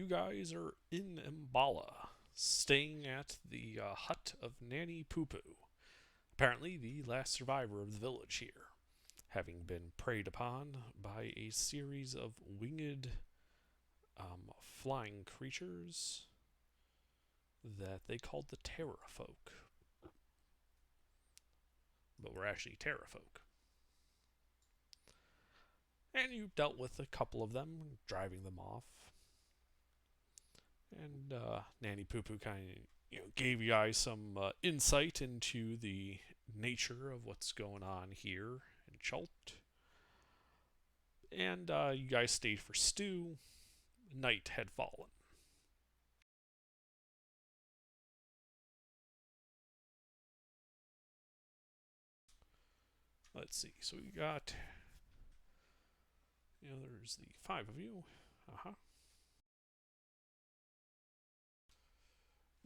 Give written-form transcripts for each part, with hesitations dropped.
guys are in Mbala, staying at the hut of Nanny Poo Poo, apparently the last survivor of the village here, having been preyed upon by a series of winged flying creatures that they called the Terra Folk. But were actually Terra Folk. And you dealt with a couple of them, driving them off. And Nanny Poo Poo kind of gave you guys some insight into the nature of what's going on here in Chult. And you guys stayed for stew. Night had fallen. Let's see. So we got, there's the five of you.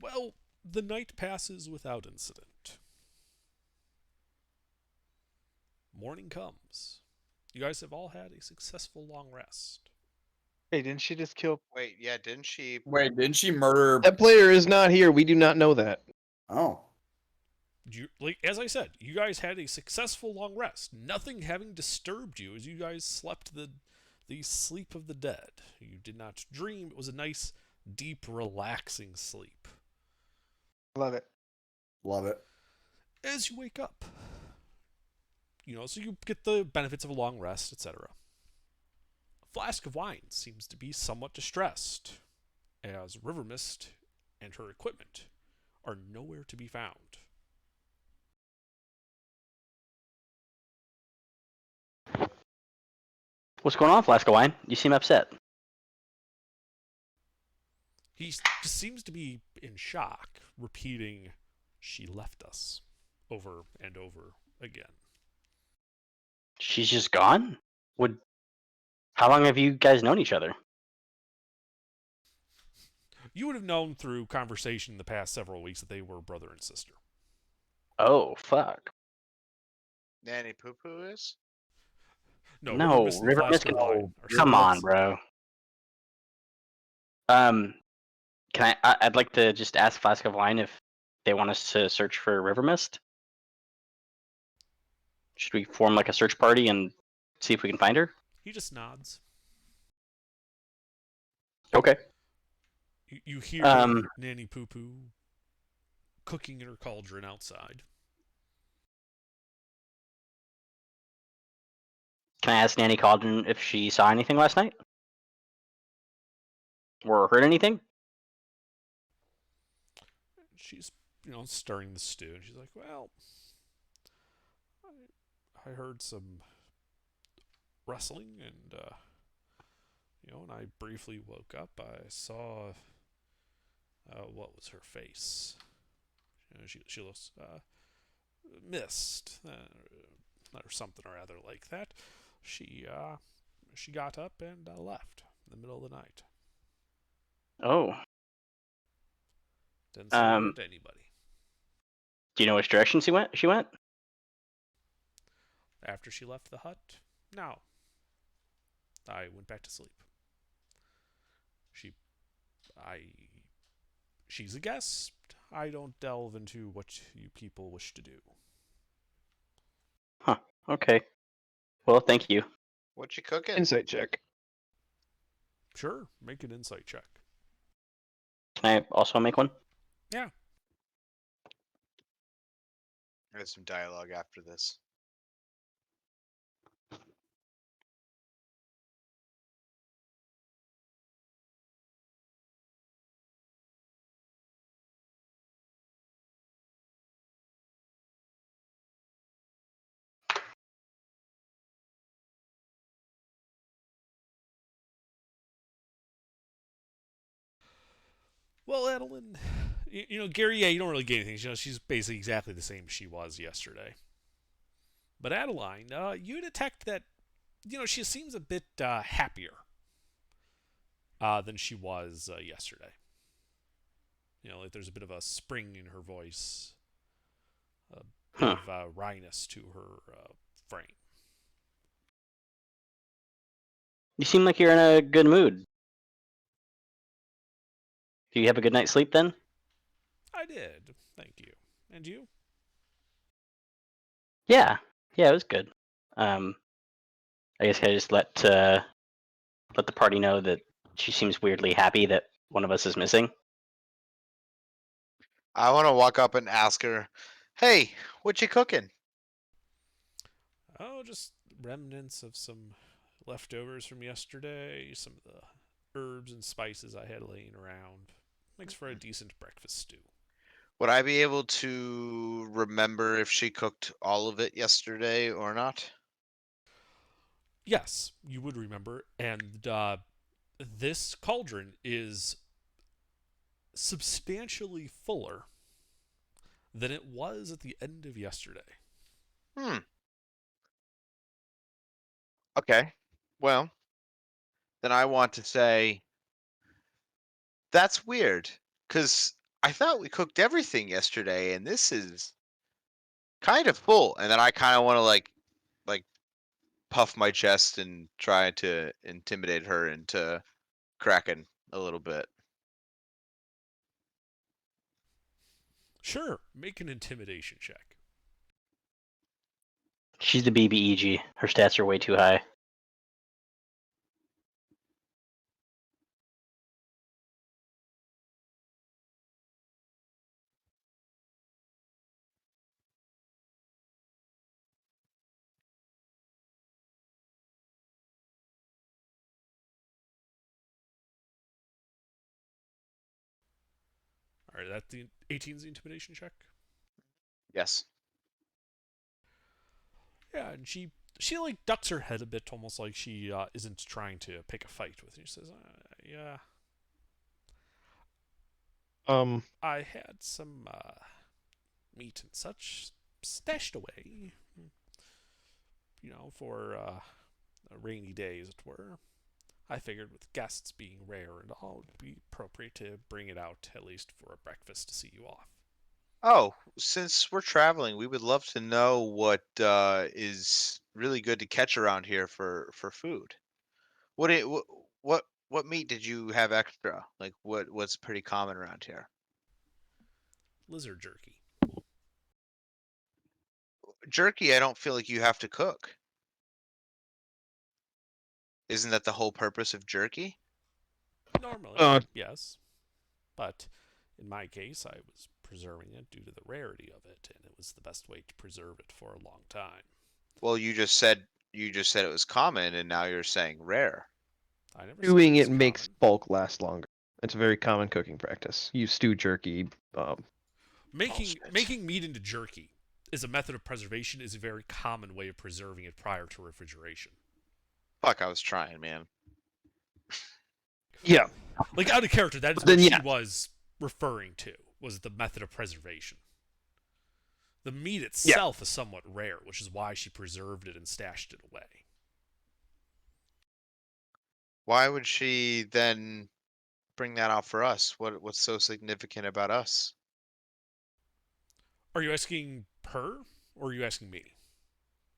Well, the night passes without incident. Morning comes. You guys have all had a successful long rest. Hey, didn't she just kill? Wait, yeah, didn't she? Wait, didn't she murder? That player is not here. We do not know that. Oh. As I said, you guys had a successful long rest. Nothing having disturbed you as you guys slept the sleep of the dead. You did not dream. It was a nice, deep, relaxing sleep. Love it. Love it. As you wake up, so you get the benefits of a long rest, etc. A Flask of Wine seems to be somewhat distressed, as River Mist and her equipment are nowhere to be found. What's going on, Flask of Wine? You seem upset. He just seems to be in shock, repeating, "She left us," over and over again. She's just gone? How long have you guys known each other? You would have known through conversation in the past several weeks that they were brother and sister. Oh, fuck. Nanny Poo Poo is? No, River Mist can hold. Come on, bro. I'd like to just ask Flask of Wine if they want us to search for River Mist. Should we form like a search party and see if we can find her? He just nods. Okay. You hear Nanny Poo Poo cooking in her cauldron outside. Can I ask Nanny Cauldron if she saw anything last night? Or heard anything? She's, stirring the stew, and she's like, "Well, I heard some rustling, and when I briefly woke up, I saw what was her face? She looks mist, or something or other like that. She got up and left in the middle of the night. Oh. Didn't say a word to anybody. Do you know which direction she went? After she left the hut? No. I went back to sleep. She's a guest. I don't delve into what you people wish to do. Huh. Okay. Well, thank you. What you cooking? Insight check. Sure, make an insight check. Can I also make one? Yeah. There's some dialogue after this. Well, Adeline, Gary, yeah, you don't really get anything. She's basically exactly the same as she was yesterday. But Adeline, you detect that, she seems a bit happier than she was yesterday. Like there's a bit of a spring in her voice, a bit of wryness to her frame. You seem like you're in a good mood. Do you have a good night's sleep then? I did. Thank you. And you? Yeah. Yeah, it was good. I guess I just let the party know that she seems weirdly happy that one of us is missing. I want to walk up and ask her, "Hey, what you cooking?" Oh, just remnants of some leftovers from yesterday, some of the herbs and spices I had laying around. Makes for a decent breakfast stew. Would I be able to remember if she cooked all of it yesterday or not? Yes, you would remember. And this cauldron is substantially fuller than it was at the end of yesterday. Hmm. Okay. Well, then I want to say that's weird because I thought we cooked everything yesterday, and this is kind of full. And then I kind of want to like puff my chest and try to intimidate her into cracking a little bit. Sure, make an intimidation check. She's the BBEG. Her stats are way too high. All right, that the 18's the intimidation check. Yes. Yeah, and she like ducks her head a bit, almost like she isn't trying to pick a fight with you. She says, "Yeah, I had some meat and such stashed away, for a rainy day, as it were. I figured with guests being rare and all, it would be appropriate to bring it out at least for a breakfast to see you off." Oh, since we're traveling, we would love to know what is really good to catch around here for food. What it what meat did you have extra? Like what's pretty common around here? Lizard jerky. Jerky, I don't feel like you have to cook. Isn't that the whole purpose of jerky? Normally, yes. But in my case, I was preserving it due to the rarity of it, and it was the best way to preserve it for a long time. Well, you just said it was common, and now you're saying rare. I never Stewing said it was makes common. bulk last longer. It's a very common cooking practice. Use stew jerky. Making Bullshit. meat into jerky is a method of preservation. Is a very common way of preserving it prior to refrigeration. Fuck, I was trying, man. Yeah. Like out of character, that is Then what she yeah. was referring to. Was the method of preservation. The meat itself is somewhat rare, which is why she preserved it and stashed it away. Why would she then bring that out for us? What's so significant about us? Are you asking her, or are you asking me?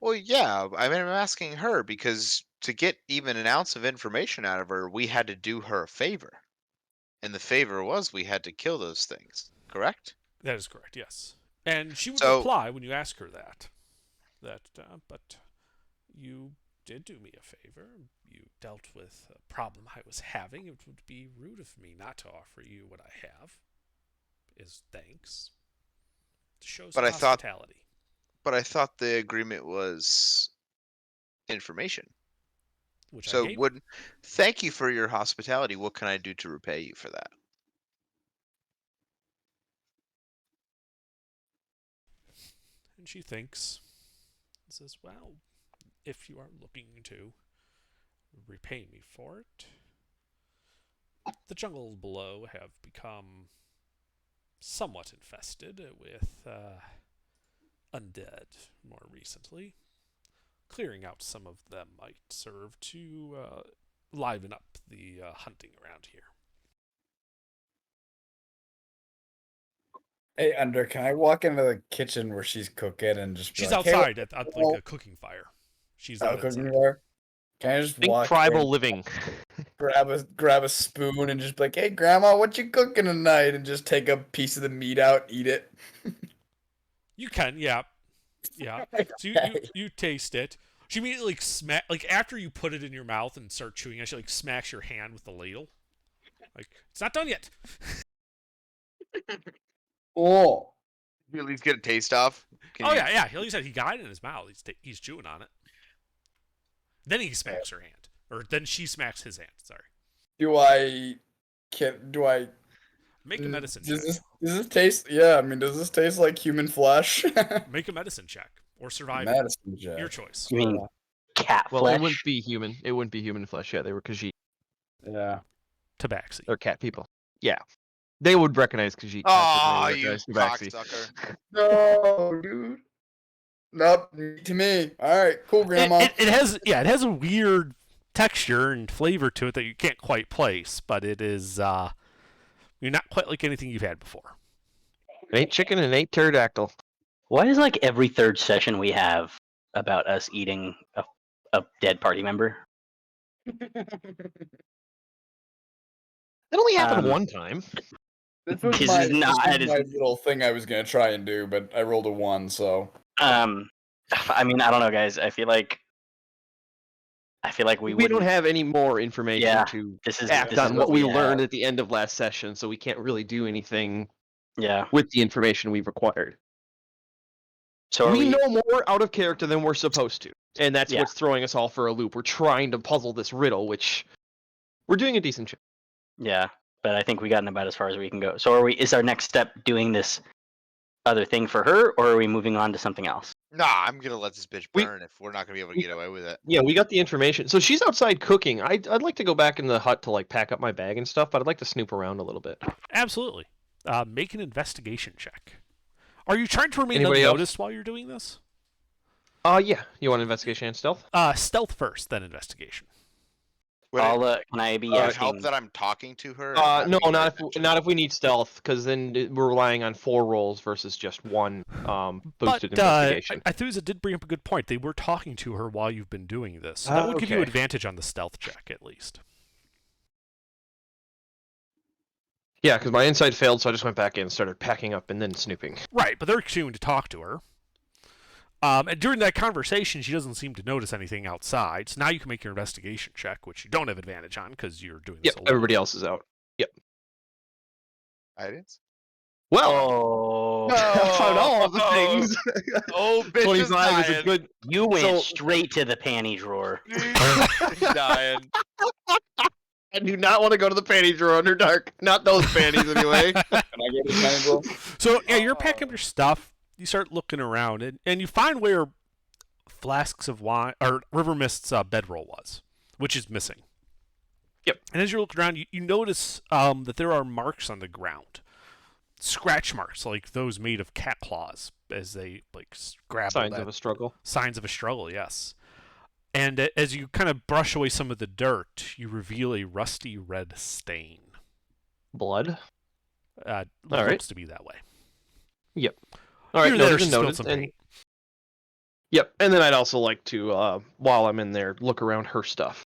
Well, yeah, I mean, I'm asking her because to get even an ounce of information out of her, we had to do her a favor. And the favor was we had to kill those things, correct? That is correct, yes. And she would So, reply when you ask her that, but you did do me a favor. You dealt with a problem I was having. It would be rude of me not to offer you what I have, is thanks. To show some but I thought, hospitality. but I thought the agreement was information. Which I So gave you. thank you for your hospitality. What can I do to repay you for that? And she thinks and says, well, if you are looking to repay me for it, the jungles below have become somewhat infested with undead more recently. Clearing out some of them might serve to liven up the hunting around here. Hey, Under, can I walk into the kitchen where she's cooking and just be She's like, "Hey, outside at like a cooking fire. She's not cooking inside. there?" Can I just Think walk tribal in, living. grab a spoon and just be like, hey grandma, what you cooking tonight? And just take a piece of the meat out, eat it. You can, yeah. Yeah. So you taste it. She immediately like after you put it in your mouth and start chewing it, she like smacks your hand with the ladle. Like, it's not done yet. Oh. You at least get a taste off. Can Oh you- yeah. Like you said, he got it in his mouth. He's chewing on it. Then he smacks her hand, or then she smacks his hand. Sorry. Do I Make a medicine does check. does this taste does this taste like human flesh? Make a medicine check or survive. Medicine check. Your choice. You mean cat Well, flesh? it wouldn't be human. It wouldn't be human flesh. Yeah, they were Khajiit Yeah. Tabaxi. or cat people. Yeah, they would recognize Khajiit. Oh, They would you recognize Tabaxi. cocksucker. No, dude. Nope, to me. All right, cool, Grandma. It has a weird texture and flavor to it that you can't quite place, but it is you're not quite like anything you've had before. It ain't chicken and it ain't pterodactyl. Why is like every third session we have about us eating a dead party member? That only happened Um, one time. This was This my, is not- this was it is- my little thing I was gonna try and do, but I rolled a 1, so I mean, I don't know, guys. I feel like we We don't wouldn't- have any more information Yeah, to This is act this on is what we have. learned at the end of last session, so we can't really do anything Yeah. with the information we've acquired. So are We we know more out of character than we're supposed to, and that's Yeah. what's throwing us all for a loop. We're trying to puzzle this riddle, which we're doing a decent job. Yeah, but I think we gotten about as far as we can go. So are we? Is our next step doing this other thing for her, or are we moving on to something else? Nah, I'm gonna let this bitch We- burn if we're not gonna be able to get away with it. Yeah, we got the information. So she's outside cooking. I'd like to go back in the hut to like pack up my bag and stuff, but I'd like to snoop around a little bit. Absolutely. Make an investigation check. Are you trying to remain Anybody else? unnoticed while you're doing this? Yeah. You want investigation and stealth? Stealth first, then investigation. Would it, Can I be would it asking? help that I'm talking to her? and No, having not her if we need stealth, because then we're relying on 4 rolls versus just 1 boosted But investigation. Ithuza did bring up a good point. They were talking to her while you've been doing this. So that would give you Okay. advantage on the stealth check, at least. Yeah, because my insight failed, so I just went back in and started packing up and then snooping. Right, but they're continuing to talk to her. And during that conversation, she doesn't seem to notice anything outside. So now you can make your investigation check, which you don't have advantage on because you're doing this Yep, alone. everybody else is out. Guidance? Well, Oh, I found all of the Oh. things. Oh, bitch 25 is a good. you went So- straight to the panty drawer. dying. I do not want to go to the panty drawer under dark. Not those panties, anyway. can I go to the tiny roll? So yeah, you're packing up your stuff. You start looking around, and you find where Flasks of Wine or River Mist's bedroll was, which is missing. Yep. And as you're looking around, you notice that there are marks on the ground, scratch marks like those made of cat claws, as they like grab Signs of a struggle. signs of a struggle. Yes. And as you kind of brush away some of the dirt, you reveal a rusty red stain. Blood. Looks right. to be that way. All right, Here and there, noted she and spilled noted. some And, paint. yep, and then I'd also like to, while I'm in there, look around her stuff.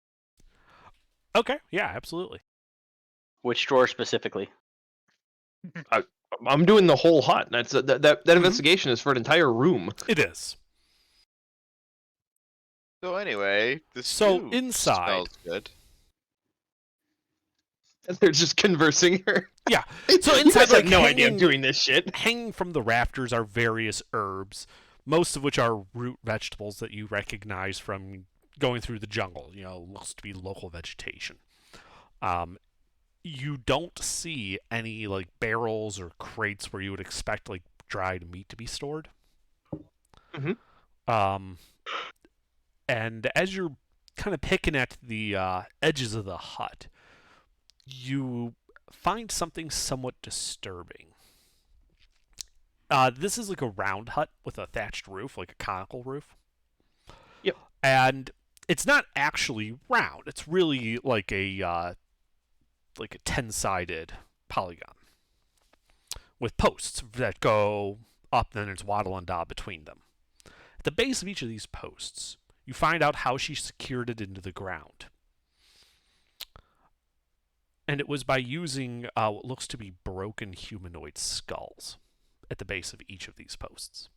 Okay, yeah, absolutely. Which drawer specifically? I'm doing the whole hut. That's that investigation is for an entire room. It is. So anyway, this So, stew inside- smells good. And they're just conversing her. Yeah. So You inside, guys have like, no idea I'm hanging- doing this shit. Hanging from the rafters are various herbs, most of which are root vegetables that you recognize from going through the jungle. You know, looks to be local vegetation. You don't see any like barrels or crates where you would expect like dried meat to be stored. Mhm. And as you're kind of picking at the edges of the hut, you find something somewhat disturbing. This is like a round hut with a thatched roof, like a conical roof. Yep. And it's not actually round. It's really like a 10-sided polygon with posts that go up, and then there's wattle and daub between them. At the base of each of these posts, You find out how she secured it into the ground. And it was by using what looks to be broken humanoid skulls at the base of each of these posts.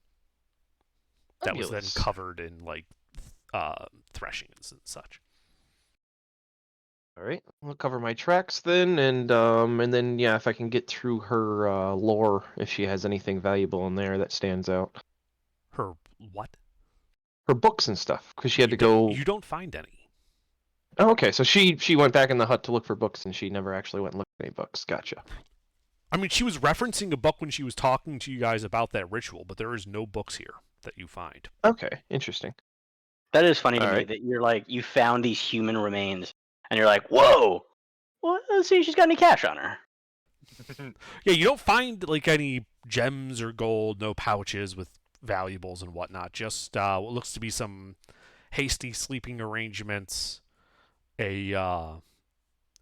That was then Fabulous. covered in like threshings and such. All right, I'll cover my tracks then, and then yeah, if I can get through her lore, if she has anything valuable in there that stands out, Her what? her books and stuff, because she had You to go. You don't find any. Oh, okay, so she went back in the hut to look for books, and she never actually went and looked at any books. Gotcha. I mean, she was referencing a book when she was talking to you guys about that ritual, but there is no books here that you find. Okay, interesting. That is funny to me Alright. that you're like you found these human remains and you're like, whoa. Well, let's see if she's got any cash on her. Yeah, you don't find like any gems or gold, no pouches with valuables and whatnot. Just what looks to be some hasty sleeping arrangements, a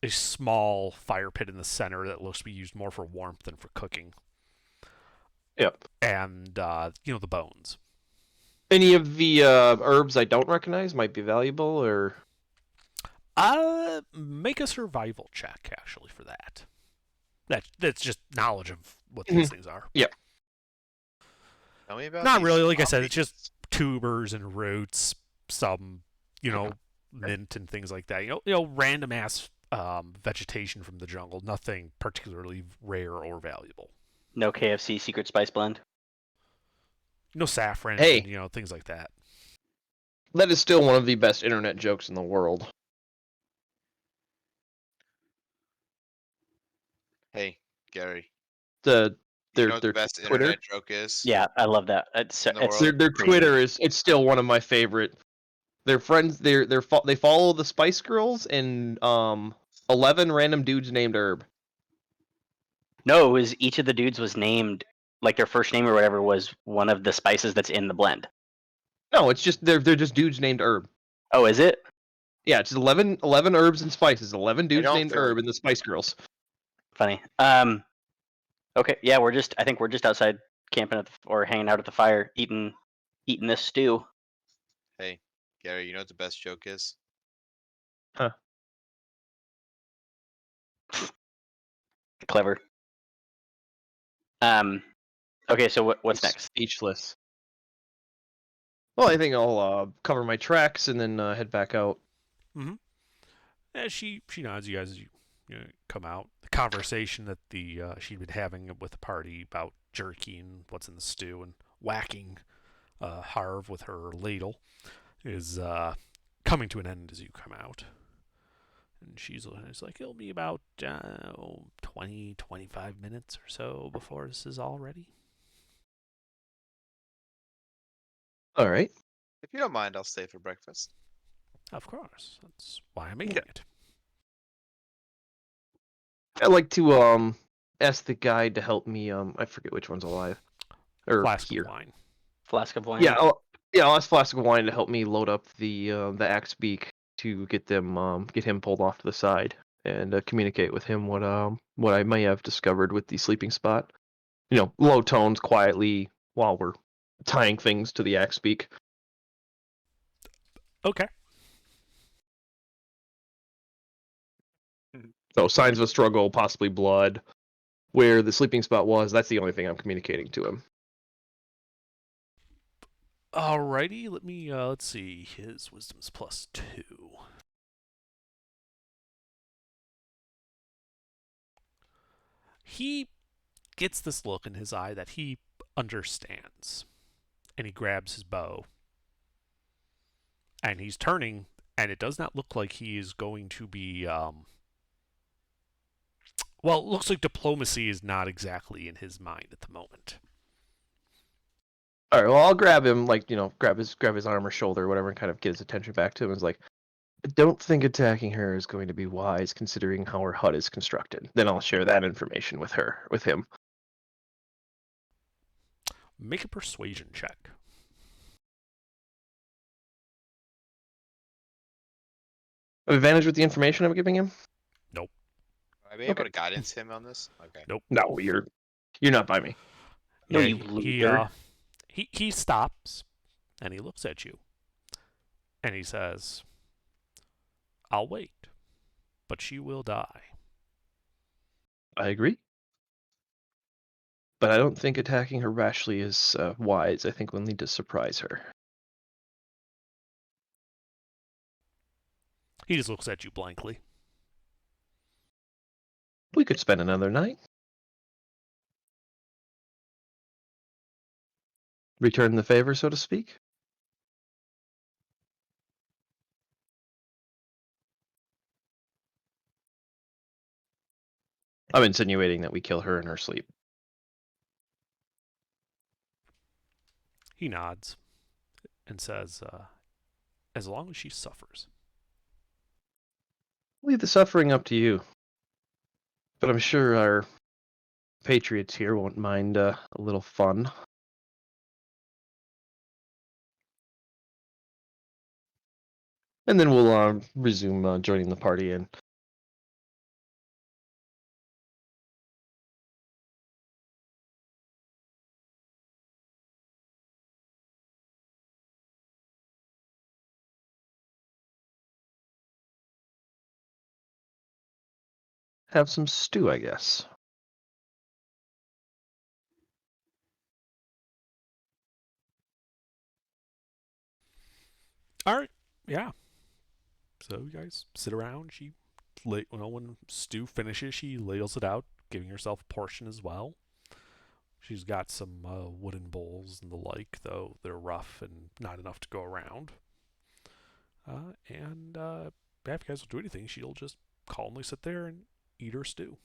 small fire pit in the center that looks to be used more for warmth than for cooking, Yep. and the bones. Any of the herbs I don't recognize might be valuable, or Make a survival check actually for that. That's just knowledge of what these things are. Tell me about Not these really, like I said, it's zombies. just tubers and roots, some mint and things like that. Random ass vegetation from the jungle. Nothing particularly rare or valuable. No KFC secret spice blend. No saffron, Hey. and, things like that. that is still one of the best internet jokes in the world. Hey, Gary. The You their know what their the best Twitter, internet joke is? Yeah, I love that. It's In the it's world. their crazy. Twitter it's still one of my favorite. Their friends, they follow the Spice Girls and 11 random dudes named Herb. No, it was each of the dudes was named like their first name or whatever was one of the spices that's in the blend. No, it's just they're just dudes named Herb. Oh, is it? Yeah, it's 11 herbs and spices. 11 dudes don't named feel Herb like- and the Spice Girls. Funny. Okay, yeah, I think we're just outside camping or hanging out at the fire, eating this stew. Hey, Gary, you know what the best joke is? Clever. Okay, so what's next? Speechless. Well, I think I'll cover my tracks and then head back out. As she nods you guys as you come out. The conversation that she'd been having with the party about jerky and what's in the stew and whacking Harv with her ladle is coming to an end as you come out. And she's like, it'll be about 20, 25 minutes or so before this is all ready. All right. If you don't mind, I'll stay for breakfast. Of course. That's why I'm making Yeah. it. I'd like to ask the guide to help me. I forget which one's alive. Or Flask here. of wine. Flask of wine. Yeah, I'll ask Flask of Wine to help me load up the axe beak to get him pulled off to the side and communicate with him what I may have discovered with the sleeping spot. Low tones, quietly, while we're tying things to the axe beak. Okay. So signs of a struggle, possibly blood. Where the sleeping spot was, that's the only thing I'm communicating to him. Alrighty, let's see. His wisdom's +2. He gets this look in his eye that he understands. And he grabs his bow. And he's turning, and it does not look like he is going to be well, it looks like diplomacy is not exactly in his mind at the moment. All right, well, I'll grab him, grab his arm or shoulder or whatever, and kind of get his attention back to him. It's like, I don't think attacking her is going to be wise, considering how her hut is constructed. Then I'll share that information with him. Make a persuasion check. Advantage with the information I'm giving him? Will I be able Okay. to guidance him on this? Okay. No, you're not by me. No, Yeah, you he loser. he stops and he looks at you. And he says, I'll wait, but she will die. I agree. But I don't think attacking her rashly is wise. I think we'll need to surprise her. He just looks at you blankly. We could spend another night. Return the favor, so to speak. I'm insinuating that we kill her in her sleep. He nods and says, as long as she suffers. Leave the suffering up to you. But I'm sure our patriots here won't mind a little fun. And then we'll resume joining the party and have some stew, I guess. All right, yeah. So you guys sit around. When Stu finishes, she ladles it out, giving herself a portion as well. She's got some wooden bowls and the like, though they're rough and not enough to go around. If you guys don't do anything, she'll just calmly sit there and eat her stew.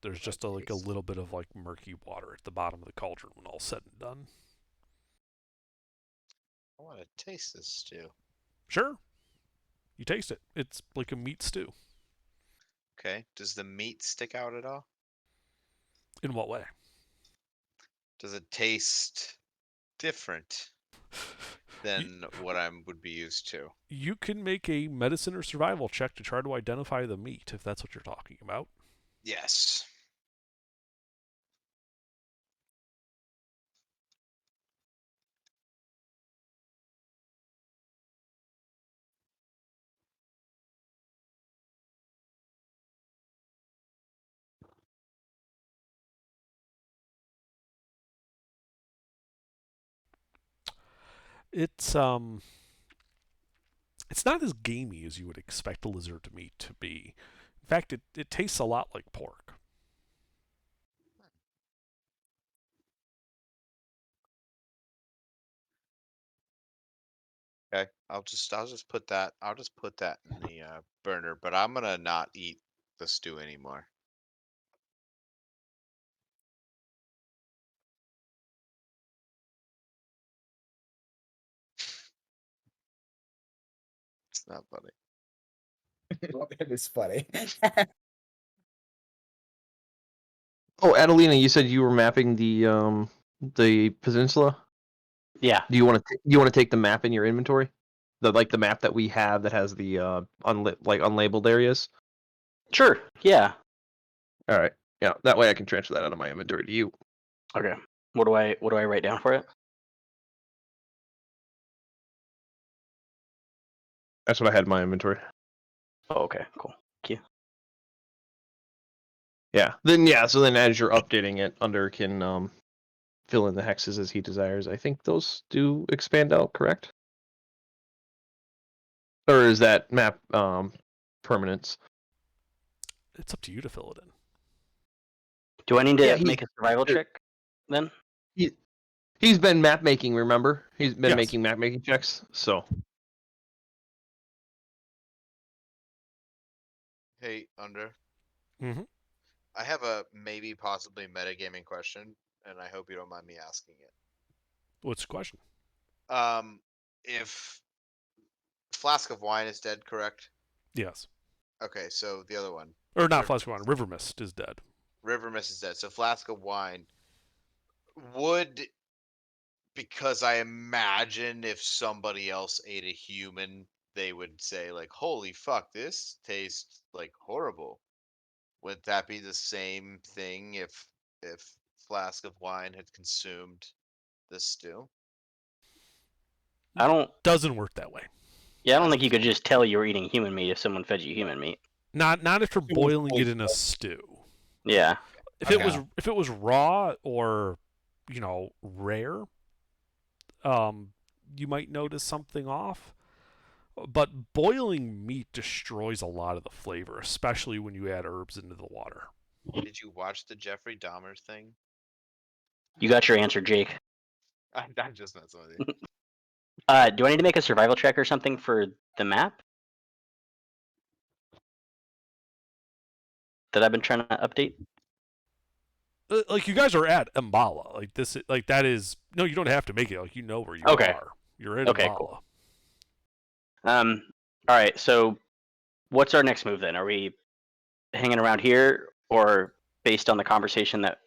There's just a little bit of murky water at the bottom of the cauldron when all's said and done. I want to taste this stew. Sure. You taste it. It's like a meat stew. Okay. Does the meat stick out at all? In what way? Does it taste different than what I would be used to? You can make a medicine or survival check to try to identify the meat, if that's what you're talking about. Yes. It's not as gamey as you would expect a lizard meat to be. In fact, it tastes a lot like pork. Okay. I'll just put that in the burner, but I'm gonna not eat the stew anymore. It's not funny. It is funny. Oh, Adelina, you said you were mapping the peninsula. Yeah. Do you want to take the map in your inventory? The map that we have that has the unlabeled areas. Sure. Yeah. All right. Yeah, that way I can transfer that out of my inventory to you. Okay. What do I write down for it? That's what I had in my inventory. Oh, okay. Cool. Thank you. Yeah. So then as you're updating it, Under can fill in the hexes as he desires. I think those do expand out, correct? Or is that map permanence? It's up to you to fill it in. Do I need to Yeah, make a survival there- check then? He's been map making, remember? He's been Yes. making map making checks. So Hey, Under. Mm-hmm. I have a maybe possibly metagaming question, and I hope you don't mind me asking it. What's the question? If Flask of Wine is dead, correct? Yes. Okay, so the other one, Or not River Flask of Wine. River Mist is dead. River Mist is dead. So Flask of Wine would, because I imagine if somebody else ate a human, they would say like, "Holy fuck, this tastes like horrible." Would that be the same thing if Flask of Wine had consumed this stew? I don't. Doesn't work that way. Yeah, I don't think you could just tell you were eating human meat if someone fed you human meat. Not if you're It was boiling it cold in a stuff. stew. Yeah. If it was Okay. if it was raw or rare, you might notice something off. But boiling meat destroys a lot of the flavor, especially when you add herbs into the water. Did you watch the Jeffrey Dahmer thing? You got your answer, Jake. I'm just messing with you. Do I need to make a survival check or something for the map that I've been trying to update? Like you guys are at Mbala. Like this, like that is no. You don't have to make it. Like you know where you Okay. are. You're at Okay, Mbala. cool. All right. So, what's our next move then? Are we hanging around here, or based on the conversation that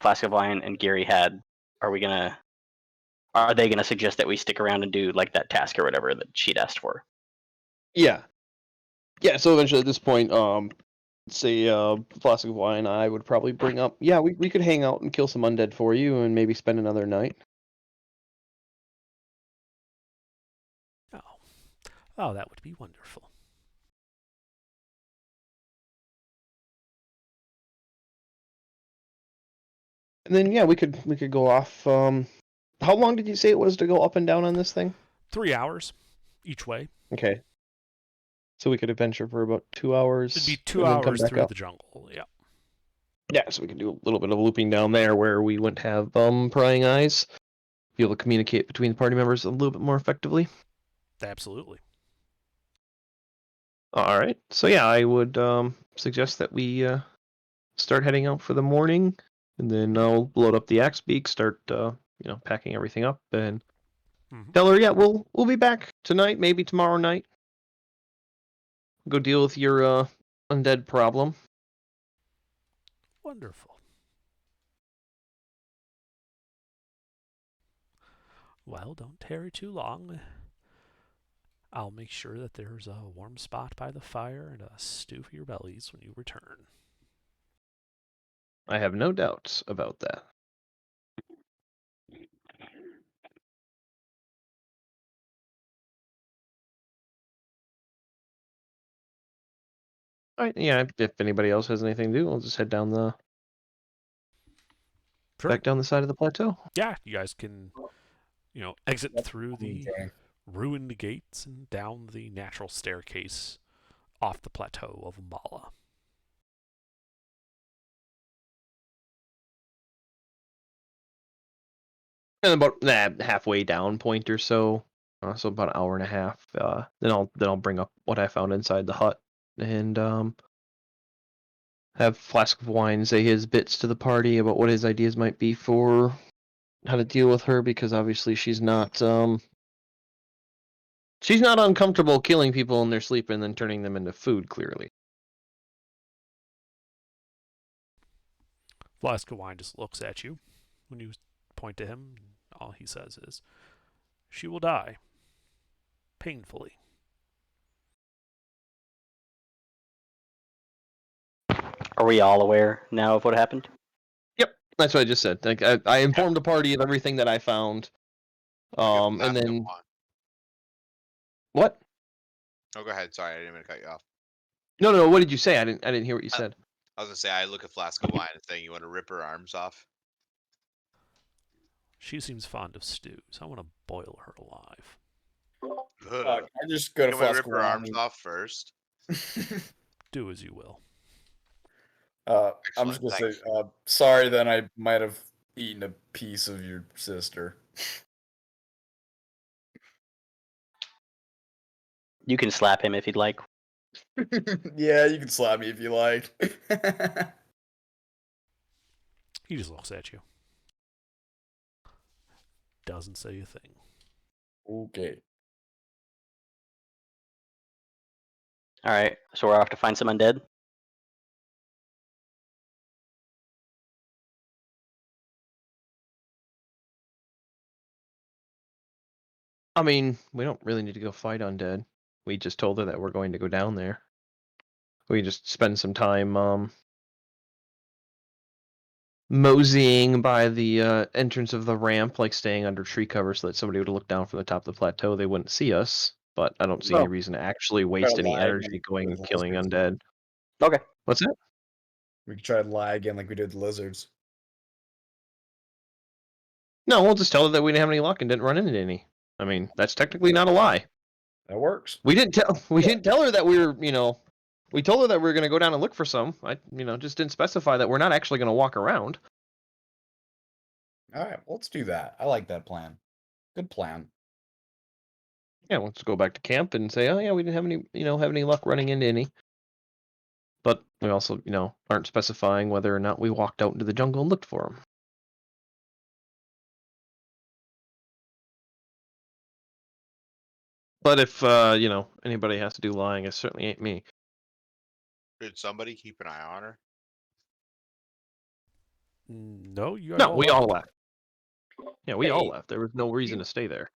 Flask of Wine and Gary had, are they gonna suggest that we stick around and do like that task or whatever that she'd asked for? Yeah. Yeah, so eventually at this point, say Flask of Wine, I would probably bring up, yeah, we could hang out and kill some undead for you and maybe spend another night. Oh, that would be wonderful. And then yeah, we could go off. How long did you say it was to go up and down on this thing? 3 hours each way. Okay. So we could adventure for about 2 hours. It'd be 2 and then come hours back through up. the jungle. Yeah. Yeah, so we could do a little bit of looping down there where we wouldn't have prying eyes. Be able to communicate between the party members a little bit more effectively. Absolutely. All right. So yeah, I would suggest that we start heading out for the morning, and then I'll load up the axe beak, start packing everything up, and tell her, yeah, we'll be back tonight, maybe tomorrow night. Go deal with your undead problem. Wonderful. Well, don't tarry too long. I'll make sure that there's a warm spot by the fire and a stew for your bellies when you return. I have no doubts about that. All right, yeah, if anybody else has anything to do, I'll just head down back down the side of the plateau. Yeah, you guys can, exit through the Okay. ruined gates and down the natural staircase off the plateau of Mbala. And about halfway down point or so, so about an hour and a half. Then I'll bring up what I found inside the hut and have Flask of Wine say his bits to the party about what his ideas might be for how to deal with her, because obviously she's not uncomfortable killing people in their sleep and then turning them into food. Clearly. Flask of Wine just looks at you when you point to him. All he says is, "She will die. Painfully." Are we all aware now of what happened? Yep, that's what I just said. Like I informed the party of everything that I found. And then what? Oh, go ahead. Sorry, I didn't mean to cut you off. No. What did you say? I didn't hear what you said. I was gonna say I look at Flask of Wine and saying, "You want to rip her arms off?" She seems fond of stews. I want to boil her alive. Ugh. I just go to Can we Flask rip of her Wine arms off first? Do as you will. I'm just Excellent, gonna say, thanks. sorry. Then I might have eaten a piece of your sister. You can slap him if you'd like. Yeah, you can slap me if you like. He just looks at you. Doesn't say a thing. Okay. All right, so we're off to find some undead. I mean, we don't really need to go fight undead. We just told her that we're going to go down there. We just spend some time moseying by the entrance of the ramp, like staying under tree cover so that somebody would look down from the top of the plateau. They wouldn't see us, but I don't see any Oh. reason to actually waste any lie again energy going with and killing lizards. undead. Okay. What's that? We could try to lie again like we did with the lizards. No, we'll just tell her that we didn't have any luck and didn't run into any. I mean, that's technically not a lie. That works. We didn't tell her that we were, we told her that we were going to go down and look for some. I, just didn't specify that we're not actually going to walk around. All right, let's do that. I like that plan. Good plan. Yeah, let's go back to camp and say, oh yeah, we didn't have any luck running into any. But we also, aren't specifying whether or not we walked out into the jungle and looked for them. But if, anybody has to do lying, it certainly ain't me. Did somebody keep an eye on her? No, you guys No, we all left. Yeah, we all Hey, left. There was no reason to stay there.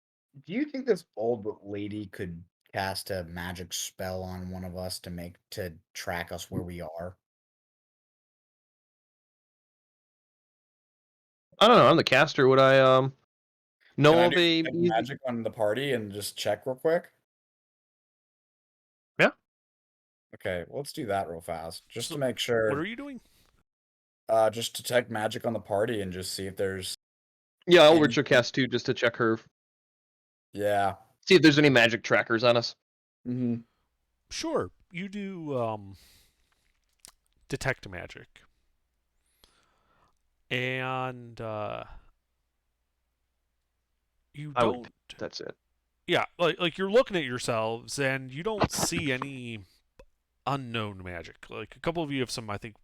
Do you think this old lady could cast a magic spell on one of us to track us where we are? I don't know. I'm the caster. Would I know Can I of do a detect easy- magic on the party and just check real quick? Yeah. Okay, well, let's do that real fast, just So, to make sure. What are you doing? Just detect magic on the party and just see if there's. Yeah, I'll any- Witcher cast too, just to check her. Yeah. See if there's any magic trackers on us. Mm-hmm. Sure, you do detect magic. And you I would- don't That's it. Yeah, like you're looking at yourselves and you don't see any unknown magic. Like a couple of you have some, I think,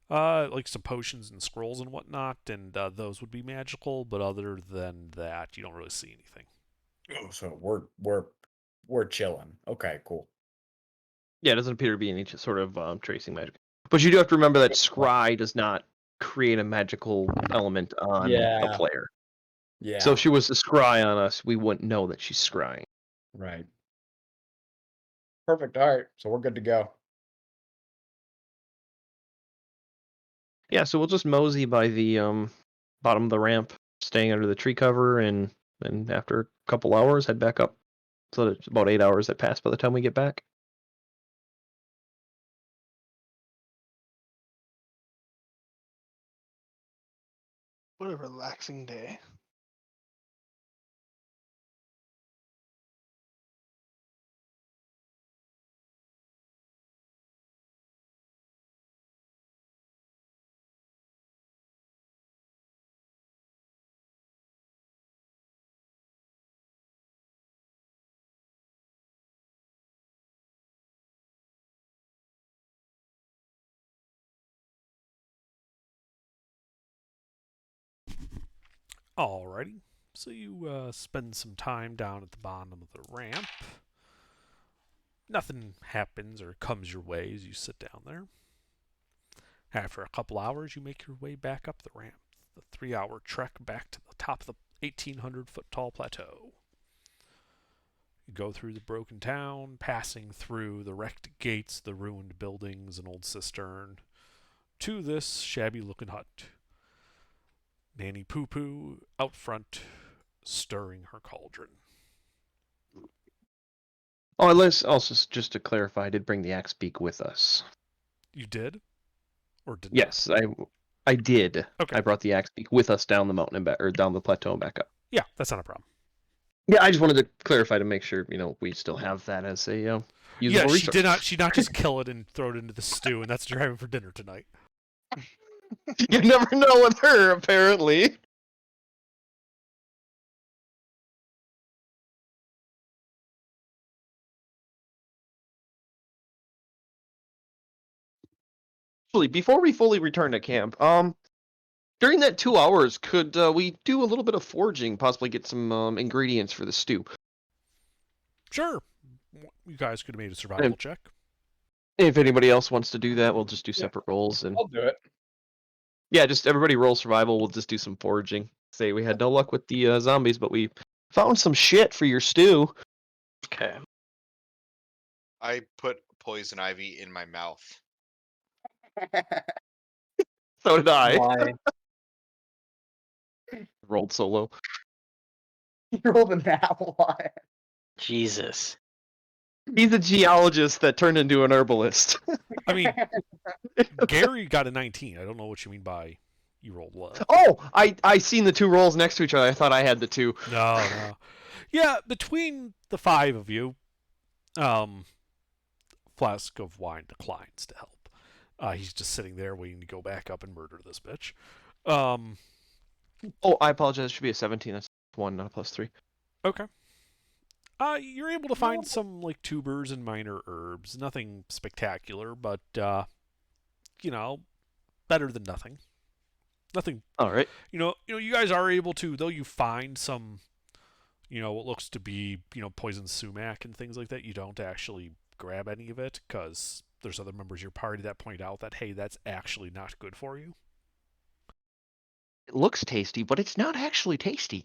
like some potions and scrolls and whatnot, and those would be magical. But other than that, you don't really see anything. Oh, so we're chilling. Okay, cool. Yeah, it doesn't appear to be any sort of tracing magic. But you do have to remember that Scry does not create a magical element on Yeah. a player. Yeah. So if she was to scry on us, we wouldn't know that she's scrying. Right. Perfect. All right, so we're good to go. Yeah, so we'll just mosey by the bottom of the ramp, staying under the tree cover, and then after a couple hours, head back up. So it's about 8 hours that pass by the time we get back. What a relaxing day. Alrighty, so you spend some time down at the bottom of the ramp. Nothing happens or comes your way as you sit down there. After a couple hours, you make your way back up the ramp. The 3-hour trek back to the top of the 1,800-foot tall plateau. You go through the broken town, passing through the wrecked gates, the ruined buildings, an old cistern, to this shabby-looking hut. Nanny Poo Poo out front, stirring her cauldron. Oh, and also just to clarify, I did bring the axe beak with us. You did? Or did Yes, I did. Okay. I brought the axe beak with us down the mountain and back, or down the plateau and back up. Yeah, that's not a problem. Yeah, I just wanted to clarify to make sure we still have that as a usable Yeah, resource. she did not. She not just kill it and throw it into the stew, and that's what you're having for dinner tonight. You never know with her, apparently. Actually, before we fully return to camp, during that 2 hours, could we do a little bit of foraging, possibly get some ingredients for the stew? Sure, you guys could have made a survival check. If anybody else wants to do that, we'll just do separate rolls. And I'll do it. yeah, just everybody roll survival. We'll just do some foraging. Say we had no luck with the zombies, but we found some shit for your stew. Okay. I put poison ivy in my mouth. So did I. Why? Rolled so low. You rolled a nat one. Jesus. He's a geologist that turned into an herbalist. I mean, Gary got a 19. I don't know what you mean by you rolled low. Oh, I seen the two rolls next to each other. I thought I had the two. No. Yeah, between the 5 of you, Flask of Wine declines to help. He's just sitting there waiting to go back up and murder this bitch. Oh, I apologize. It should be a 17. That's 1, not a +3. Okay. You're able to find some like tubers and minor herbs. Nothing spectacular, but better than nothing. Nothing. All right. You guys are able to, though you find some, what looks to be, poison sumac and things like that. You don't actually grab any of it because there's other members of your party that point out that, hey, that's actually not good for you. It looks tasty, but it's not actually tasty.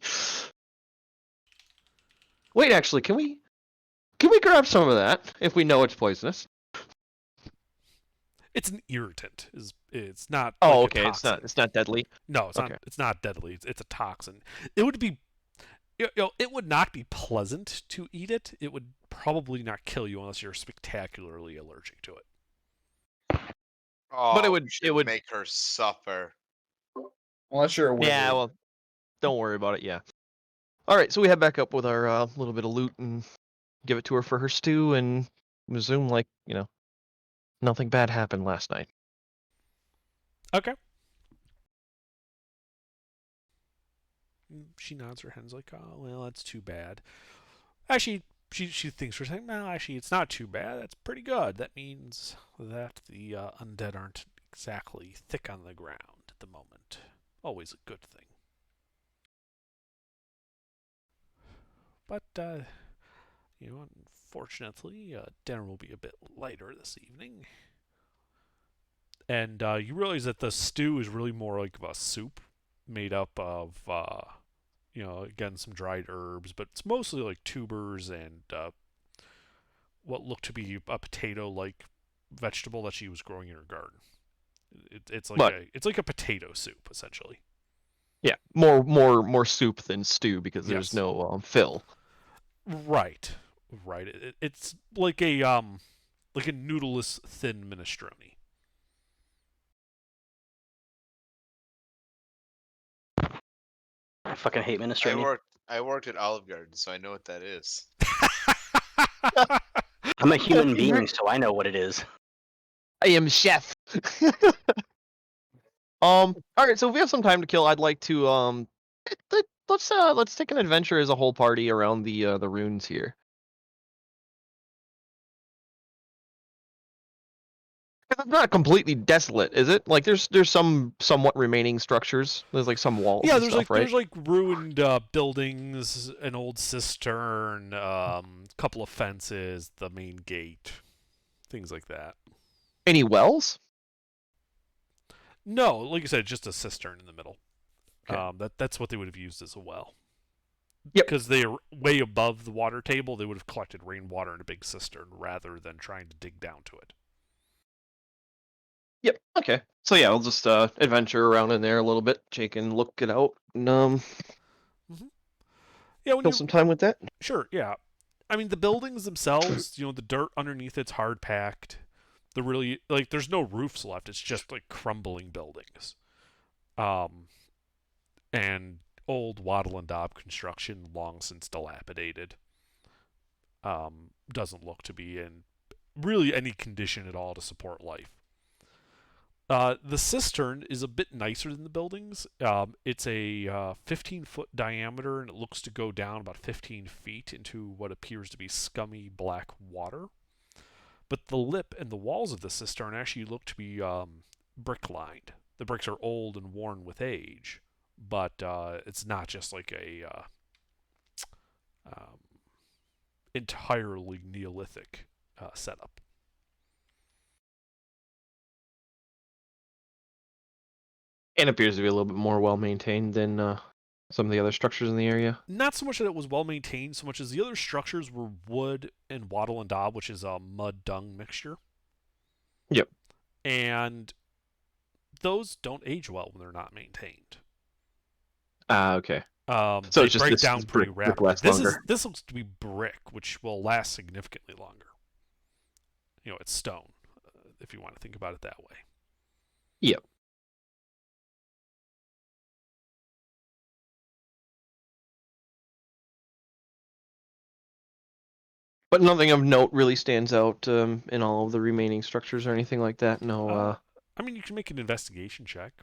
Wait, actually, can we grab some of that if we know it's poisonous? It's an irritant. It's not. Oh, like a okay. It's toxin. not deadly. No, it's Okay. not. It's not deadly. It's a toxin. It would be. It would not be pleasant to eat it. It would probably not kill you unless you're spectacularly allergic to it. Oh, But it you would- make her suffer. Unless you're a wizard. Yeah, well, don't worry about it. Yeah. All right, so we head back up with our little bit of loot and give it to her for her stew, and resume like nothing bad happened last night. Okay. She nods her head like, oh, well, that's too bad. Actually, she thinks for a second, no, actually, it's not too bad. That's pretty good. That means that the undead aren't exactly thick on the ground at the moment. Always a good thing. But, unfortunately, dinner will be a bit lighter this evening. And you realize that the stew is really more like a soup made up of, again, some dried herbs, but it's mostly like tubers and what looked to be a potato-like vegetable that she was growing in her garden. It's like a potato soup, essentially. Yeah, more soup than stew because there's Yes. no fill. Right. It's like a noodleless thin minestrone. I fucking hate minestrone. I worked at Olive Garden, so I know what that is. I'm a human being, so I know what it is. I am chef. All right, so if we have some time to kill, I'd like to let's take an adventure as a whole party around the ruins here. It's not completely desolate, is it? Like there's some somewhat remaining structures. There's like some walls. Yeah, and there's stuff, right? there's ruined buildings, an old cistern, couple of fences, the main gate, things like that. Any wells? No, like I said, just a cistern in the middle. Okay. That's what they would have used as a well. Yep. Because they are way above the water table, they would have collected rainwater in a big cistern rather than trying to dig down to it. Yep. Okay. So yeah, we'll just adventure around in there a little bit. Jake can look it out and Yeah, when kill you some time with that. Sure, yeah. I mean, the buildings themselves, the dirt underneath it's hard packed. The really there's no roofs left. It's just like crumbling buildings. And old wattle and daub construction, long since dilapidated. Doesn't look to be in really any condition at all to support life. The cistern is a bit nicer than the buildings. It's a 15-foot diameter, and it looks to go down about 15 feet into what appears to be scummy black water. But the lip and the walls of the cistern actually look to be brick-lined. The bricks are old and worn with age, but it's not just like a entirely Neolithic setup. And appears to be a little bit more well maintained than some of the other structures in the area. Not so much that it was well maintained, so much as the other structures were wood and wattle and daub, which is a mud dung mixture. Yep. And those don't age well when they're not maintained. Okay. So So they it's just break this down is pretty brick rapidly. lasts longer. This looks to be brick, which will last significantly longer. It's stone, if you want to think about it that way. Yep. But nothing of note really stands out in all of the remaining structures or anything like that. No. I mean, you can make an investigation check.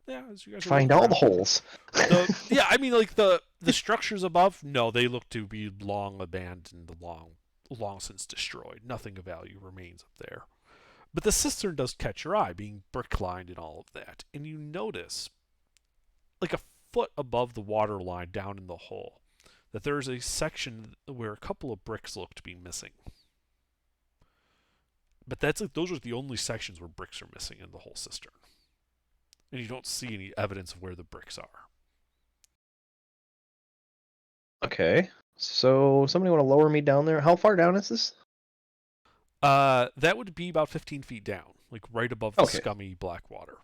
Yeah, as you guys are Find looking all the around. holes. Yeah, I mean, like the structures above, no, they look to be long abandoned, long since destroyed. Nothing of value remains up there. But the cistern does catch your eye, being brick lined and all of that. And you notice, like a foot above the water line down in the hole, that there's a section where a couple of bricks look to be missing. But those are the only sections where bricks are missing in the whole cistern. And you don't see any evidence of where the bricks are. Okay. So somebody want to lower me down there? How far down is this? That would be about 15 feet down, like right above the Okay. scummy black water.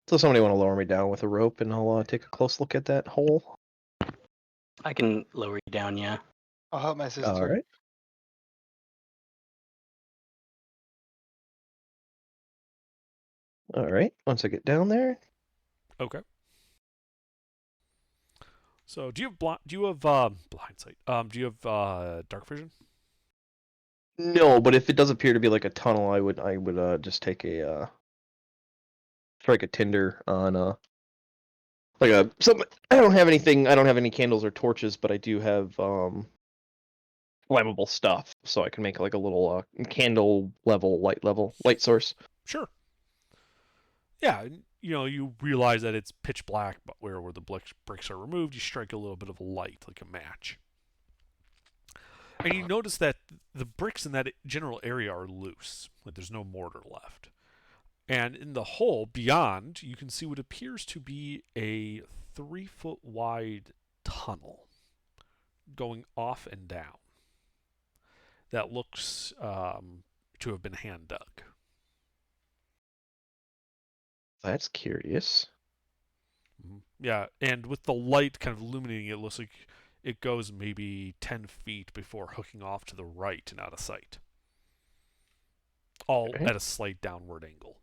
So somebody want to lower me down with a rope, and I'll take a close look at that hole. I can lower you down, yeah. I'll help my sister. All right. All right. Once I get down there, Okay. So do you have blind sight? Do you have dark vision? no. But if it does appear to be like a tunnel, I would just take a strike a tinder on like a some. I don't have anything. I don't have any candles or torches, but I do have flammable stuff, so I can make like a little candle light source. Sure. Yeah, you realize that it's pitch black, but where the bricks are removed, you strike a little bit of a light, like a match. And you notice that the bricks in that general area are loose, like there's no mortar left. And in the hole beyond, you can see what appears to be a 3-foot wide tunnel going off and down that looks to have been hand dug. That's curious. Yeah, and with the light kind of illuminating it, looks like it goes maybe 10 feet before hooking off to the right and out of sight. All Okay. at a slight downward angle.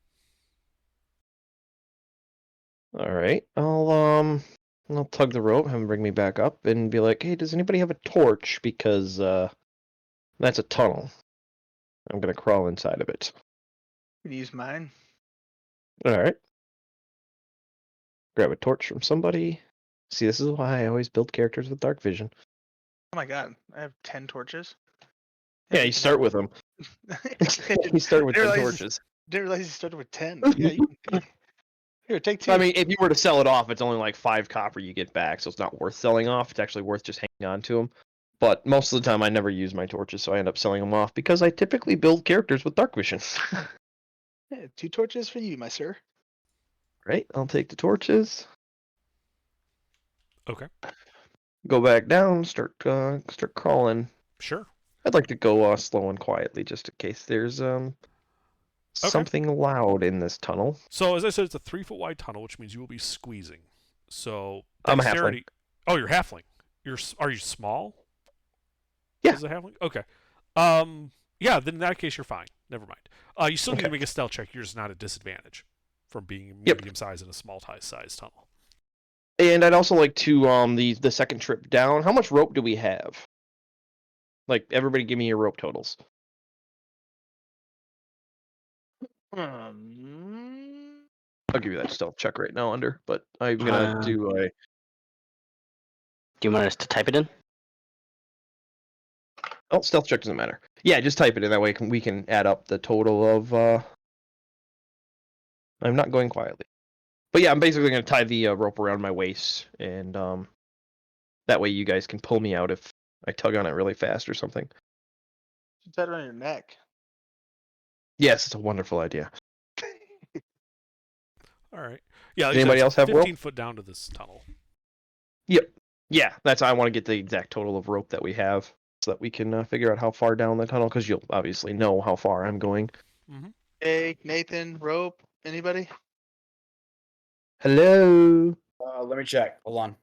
All right. I'll tug the rope, have him bring me back up, and be like, "Hey, does anybody have a torch? Because that's a tunnel. I'm gonna crawl inside of it." Could use mine. All right. Grab a torch from somebody. See, this is why I always build characters with dark vision. Oh my god, I have 10 torches. Yeah, you start with them. You start with 10 Didn't realize- torches. Didn't realize you started with 10. Yeah, here, take 2. I mean, if you were to sell it off, it's only like 5 copper you get back, so it's not worth selling off. It's actually worth just hanging on to them. But most of the time, I never use my torches, so I end up selling them off because I typically build characters with dark vision. Yeah, 2 torches for you, my sir. Right, I'll take the torches. Okay. Go back down, start crawling. Sure. I'd like to go slow and quietly, just in case there's something loud in this tunnel. So as I said, it's a 3-foot wide tunnel, which means you will be squeezing. So I'm a dexterity- halfling. Oh, you're halfling. Are you small? Yeah. As a halfling? Okay. Yeah, then in that case you're fine. Never mind. You still need to Okay. make a stealth check. You're just not at disadvantage from being Yep. medium size in a small size tunnel. And I'd also like to the second trip down. How much rope do we have? Like, everybody, give me your rope totals. I'll give you that stealth check right now, Under. But I'm gonna do a. Do you want us to type it in? Oh, stealth check doesn't matter. Yeah, just type it in. That way we can add up the total of. I'm not going quietly. But yeah, I'm basically going to tie the rope around my waist, and that way you guys can pull me out if I tug on it really fast or something. You tie it around your neck. Yes, it's a wonderful idea. All right. Yeah. Does anybody else have rope? 15 foot down to this tunnel. Yep. Yeah, that's how I want to get the exact total of rope that we have. so that we can figure out how far down the tunnel, because you'll obviously know how far I'm going. Hey, Nathan, rope, anybody? Hello. Let me check. Hold on.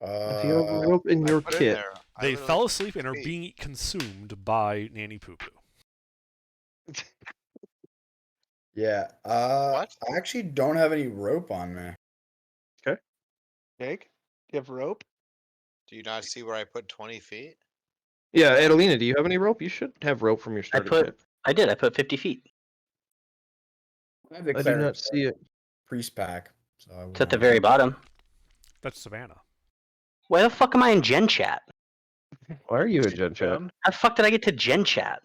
If you have a rope in I your put in kit, there. I They literally fell put asleep and are 50 feet. being consumed by Nanny Poo Poo. Yeah. What? I actually don't have any rope on me. Jake, do you have rope? Do you not see where I put 20 feet? yeah, Adelina, do you have any rope? You should have rope from your I starter put kit. I did. I put 50 feet. I have the I do cleric not see it. priest pack. So I It's at the won't- very bottom. That's Savannah. Why the fuck am I in Gen Chat? Why are you in Gen Chat? Down? How the fuck did I get to Gen Chat?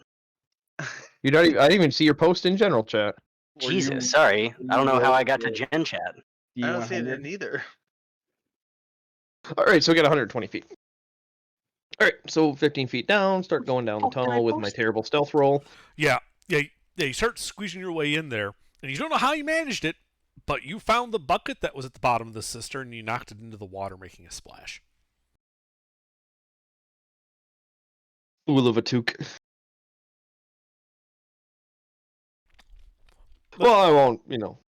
You don't even, I didn't even see your post in general chat. Were Jesus, you- sorry. were I don't you know how I rogue got to or- Gen Chat. Do I you don't see it 100? in either. All right, so we got 120 feet. All right, so 15 feet down, start going down the Oh, did I tunnel with my post it? terrible stealth roll. Yeah, you start squeezing your way in there, and you don't know how you managed it, but you found the bucket that was at the bottom of the cistern, and you knocked it into the water, making a splash. Uluvatook. Well, I won't,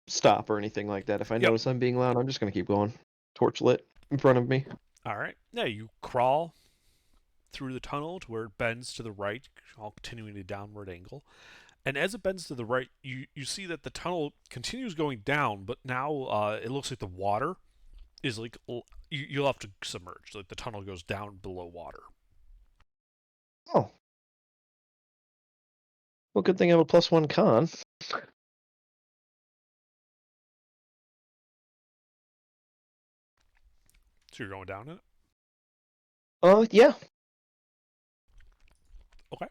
stop or anything like that. If I Yep. notice I'm being loud, I'm just going to keep going. Torch lit in front of me. All right. Yeah, you crawl through the tunnel to where it bends to the right, all continuing a downward angle. And as it bends to the right, you see that the tunnel continues going down, but now it looks like the water is like you'll have to submerge. Like the tunnel goes down below water. Oh. Well, good thing I have a +1 con. So you're going down it. Yeah. Okay.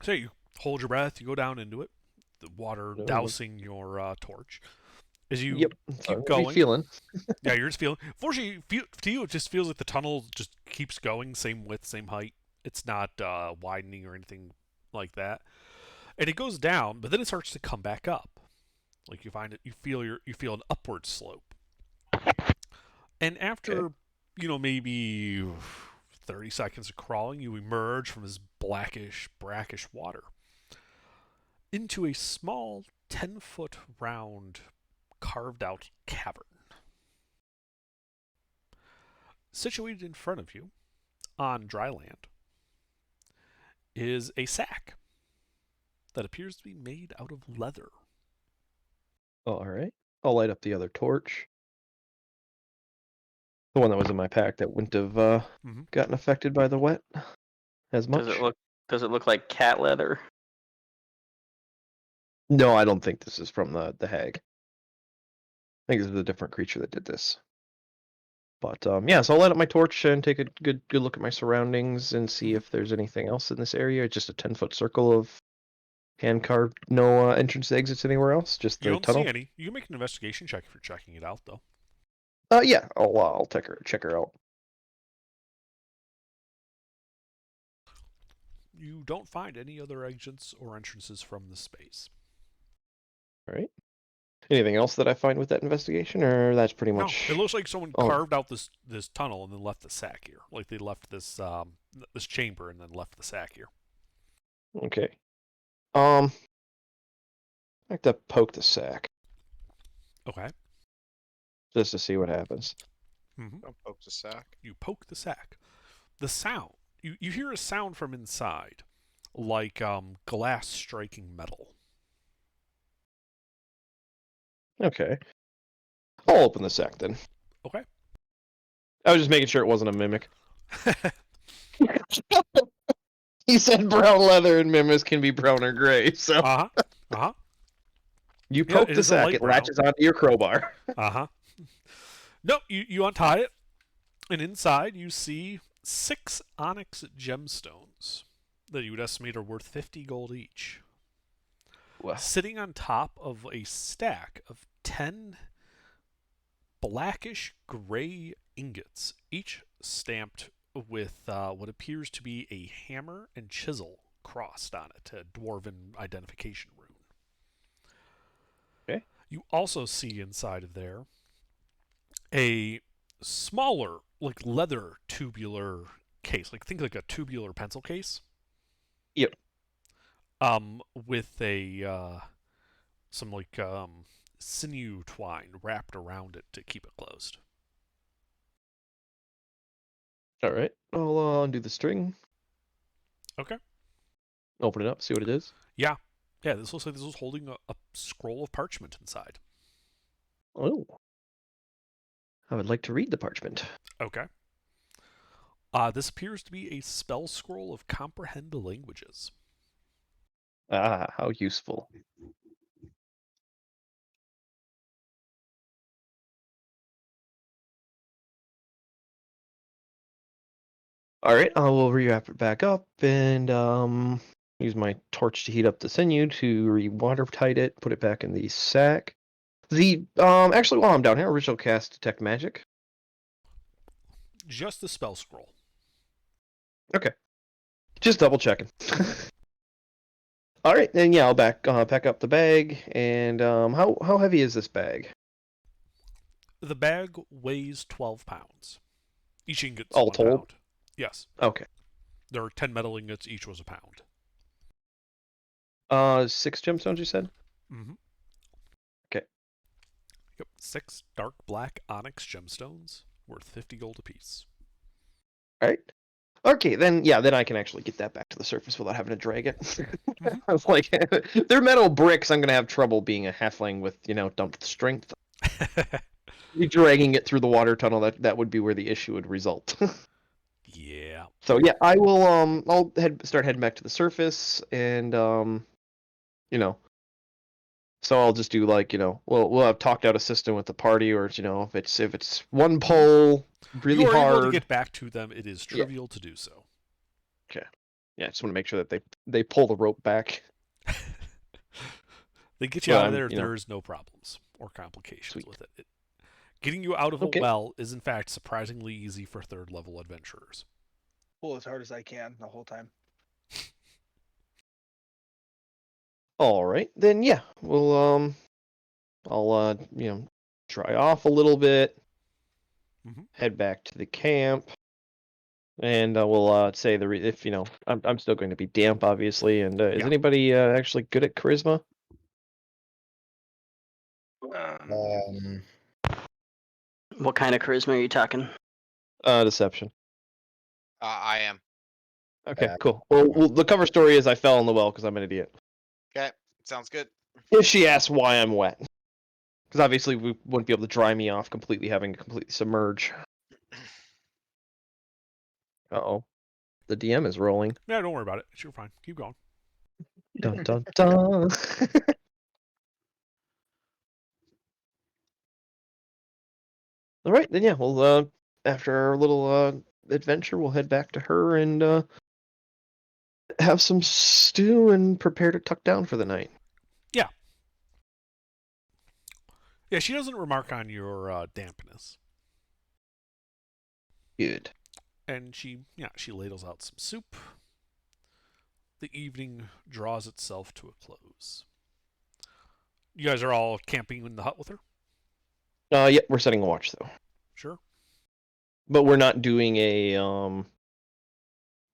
So you hold your breath. You go down into it. The water No. dousing your torch. As you Yep. keep going. Feeling. Yeah, you're just feeling. Fortunately, to you, it just feels like the tunnel just keeps going, same width, same height. It's not widening or anything like that. And it goes down, but then it starts to come back up. Like you find it, you feel an upward slope. And after maybe 30 seconds of crawling, you emerge from this blackish, brackish water into a small 10-foot round carved out cavern. Situated in front of you, on dry land, is a sack that appears to be made out of leather. All right. I'll light up the other torch. The one that was in my pack that wouldn't have gotten affected by the wet as much. Does it look like cat leather? No, I don't think this is from the hag. I think this is a different creature that did this. But yeah, so I'll light up my torch and take a good look at my surroundings and see if there's anything else in this area. It's just a 10-foot circle of hand carved, no entrance exits anywhere else. Just You the don't tunnel. see any. You can make an investigation check if you're checking it out, though. Yeah, I'll check her out. You don't find any other exits or entrances from the space. All right. Anything else that I find with that investigation, or that's pretty much? No, it looks like someone Oh. carved out this tunnel and then left the sack here. Like they left this this chamber and then left the sack here. Okay. I like to poke the sack Okay. just to see what happens. Mm-hmm. Don't poke the sack. You poke the sack. The sound. You hear a sound from inside, like glass striking metal. Okay. I'll open the sack then. Okay. I was just making sure it wasn't a mimic. He said brown leather and mimics can be brown or gray, so Uh-huh. you Yeah, poke it the is a sack, light it brown. latches onto your crowbar. Uh-huh. No, you untie it, and inside you see 6 onyx gemstones that you would estimate are worth 50 gold each. Wow. Sitting on top of a stack of 10 blackish gray ingots, each stamped with what appears to be a hammer and chisel crossed on it, a dwarven identification rune. Okay. You also see inside of there a smaller, like leather tubular case. Like think like a tubular pencil case. Yep. With a some like sinew twine wrapped around it to keep it closed. All right. I'll undo the string. Okay. Open it up. See what it is. Yeah. Yeah, this looks like this was holding a scroll of parchment inside. Oh. I would like to read the parchment. Okay. This appears to be a spell scroll of comprehend languages. Ah, how useful. All right, I will rewrap it back up and use my torch to heat up the sinew to re-watertight it, put it back in the sack. The actually, while I'm down here, original cast detect magic. Just the spell scroll. Just double checking. All right, then yeah, I'll pack up the bag. And how heavy is this bag? The bag weighs 12 pounds. Each ingot's All 1 told? pound. Yes. Okay. There are 10 metal ingots, each was a pound. 6 gemstones, you said? Mm-hmm. Okay. Yep. 6 dark black onyx gemstones worth 50 gold apiece. All right. Okay, then I can actually get that back to the surface without having to drag it. I was like, they're metal bricks. I'm gonna have trouble being a halfling with dumped strength. Dragging it through the water tunnel, that would be where the issue would result. Yeah. So yeah, I will I'll start heading back to the surface, and so I'll just do like we'll have talked out a system with the party, or if it's one pull really you are hard. able to get back to them. It is trivial to do so. Yeah, I just want to make sure that they pull the rope back. They get you out of there if you know. there is no problems or complications Sweet. with it. Getting you out of Okay. a well is in fact surprisingly easy for 3rd level adventurers. Pull as hard as I can the whole time. All right, then yeah, we'll I'll dry off a little bit, Mhm. head back to the camp, and we'll say if I'm still going to be damp, obviously. And is Yeah. anybody actually good at charisma? What kind of charisma are you talking? Deception. I am. Okay, Yeah. cool. Well, the cover story is I fell in the well because I'm an idiot. Okay, sounds good. If she asks why I'm wet, because obviously we wouldn't be able to dry me off completely, having to completely submerge. Uh-oh. The DM is rolling. Yeah, don't worry about it. You're fine. Keep going. Dun dun dun. All right, then yeah, well, after our little adventure, we'll head back to her and have some stew and prepare to tuck down for the night. Yeah, she doesn't remark on your dampness. Good. And she ladles out some soup. The evening draws itself to a close. You guys are all camping in the hut with her? Yeah, we're setting a watch though. Sure. But we're not doing a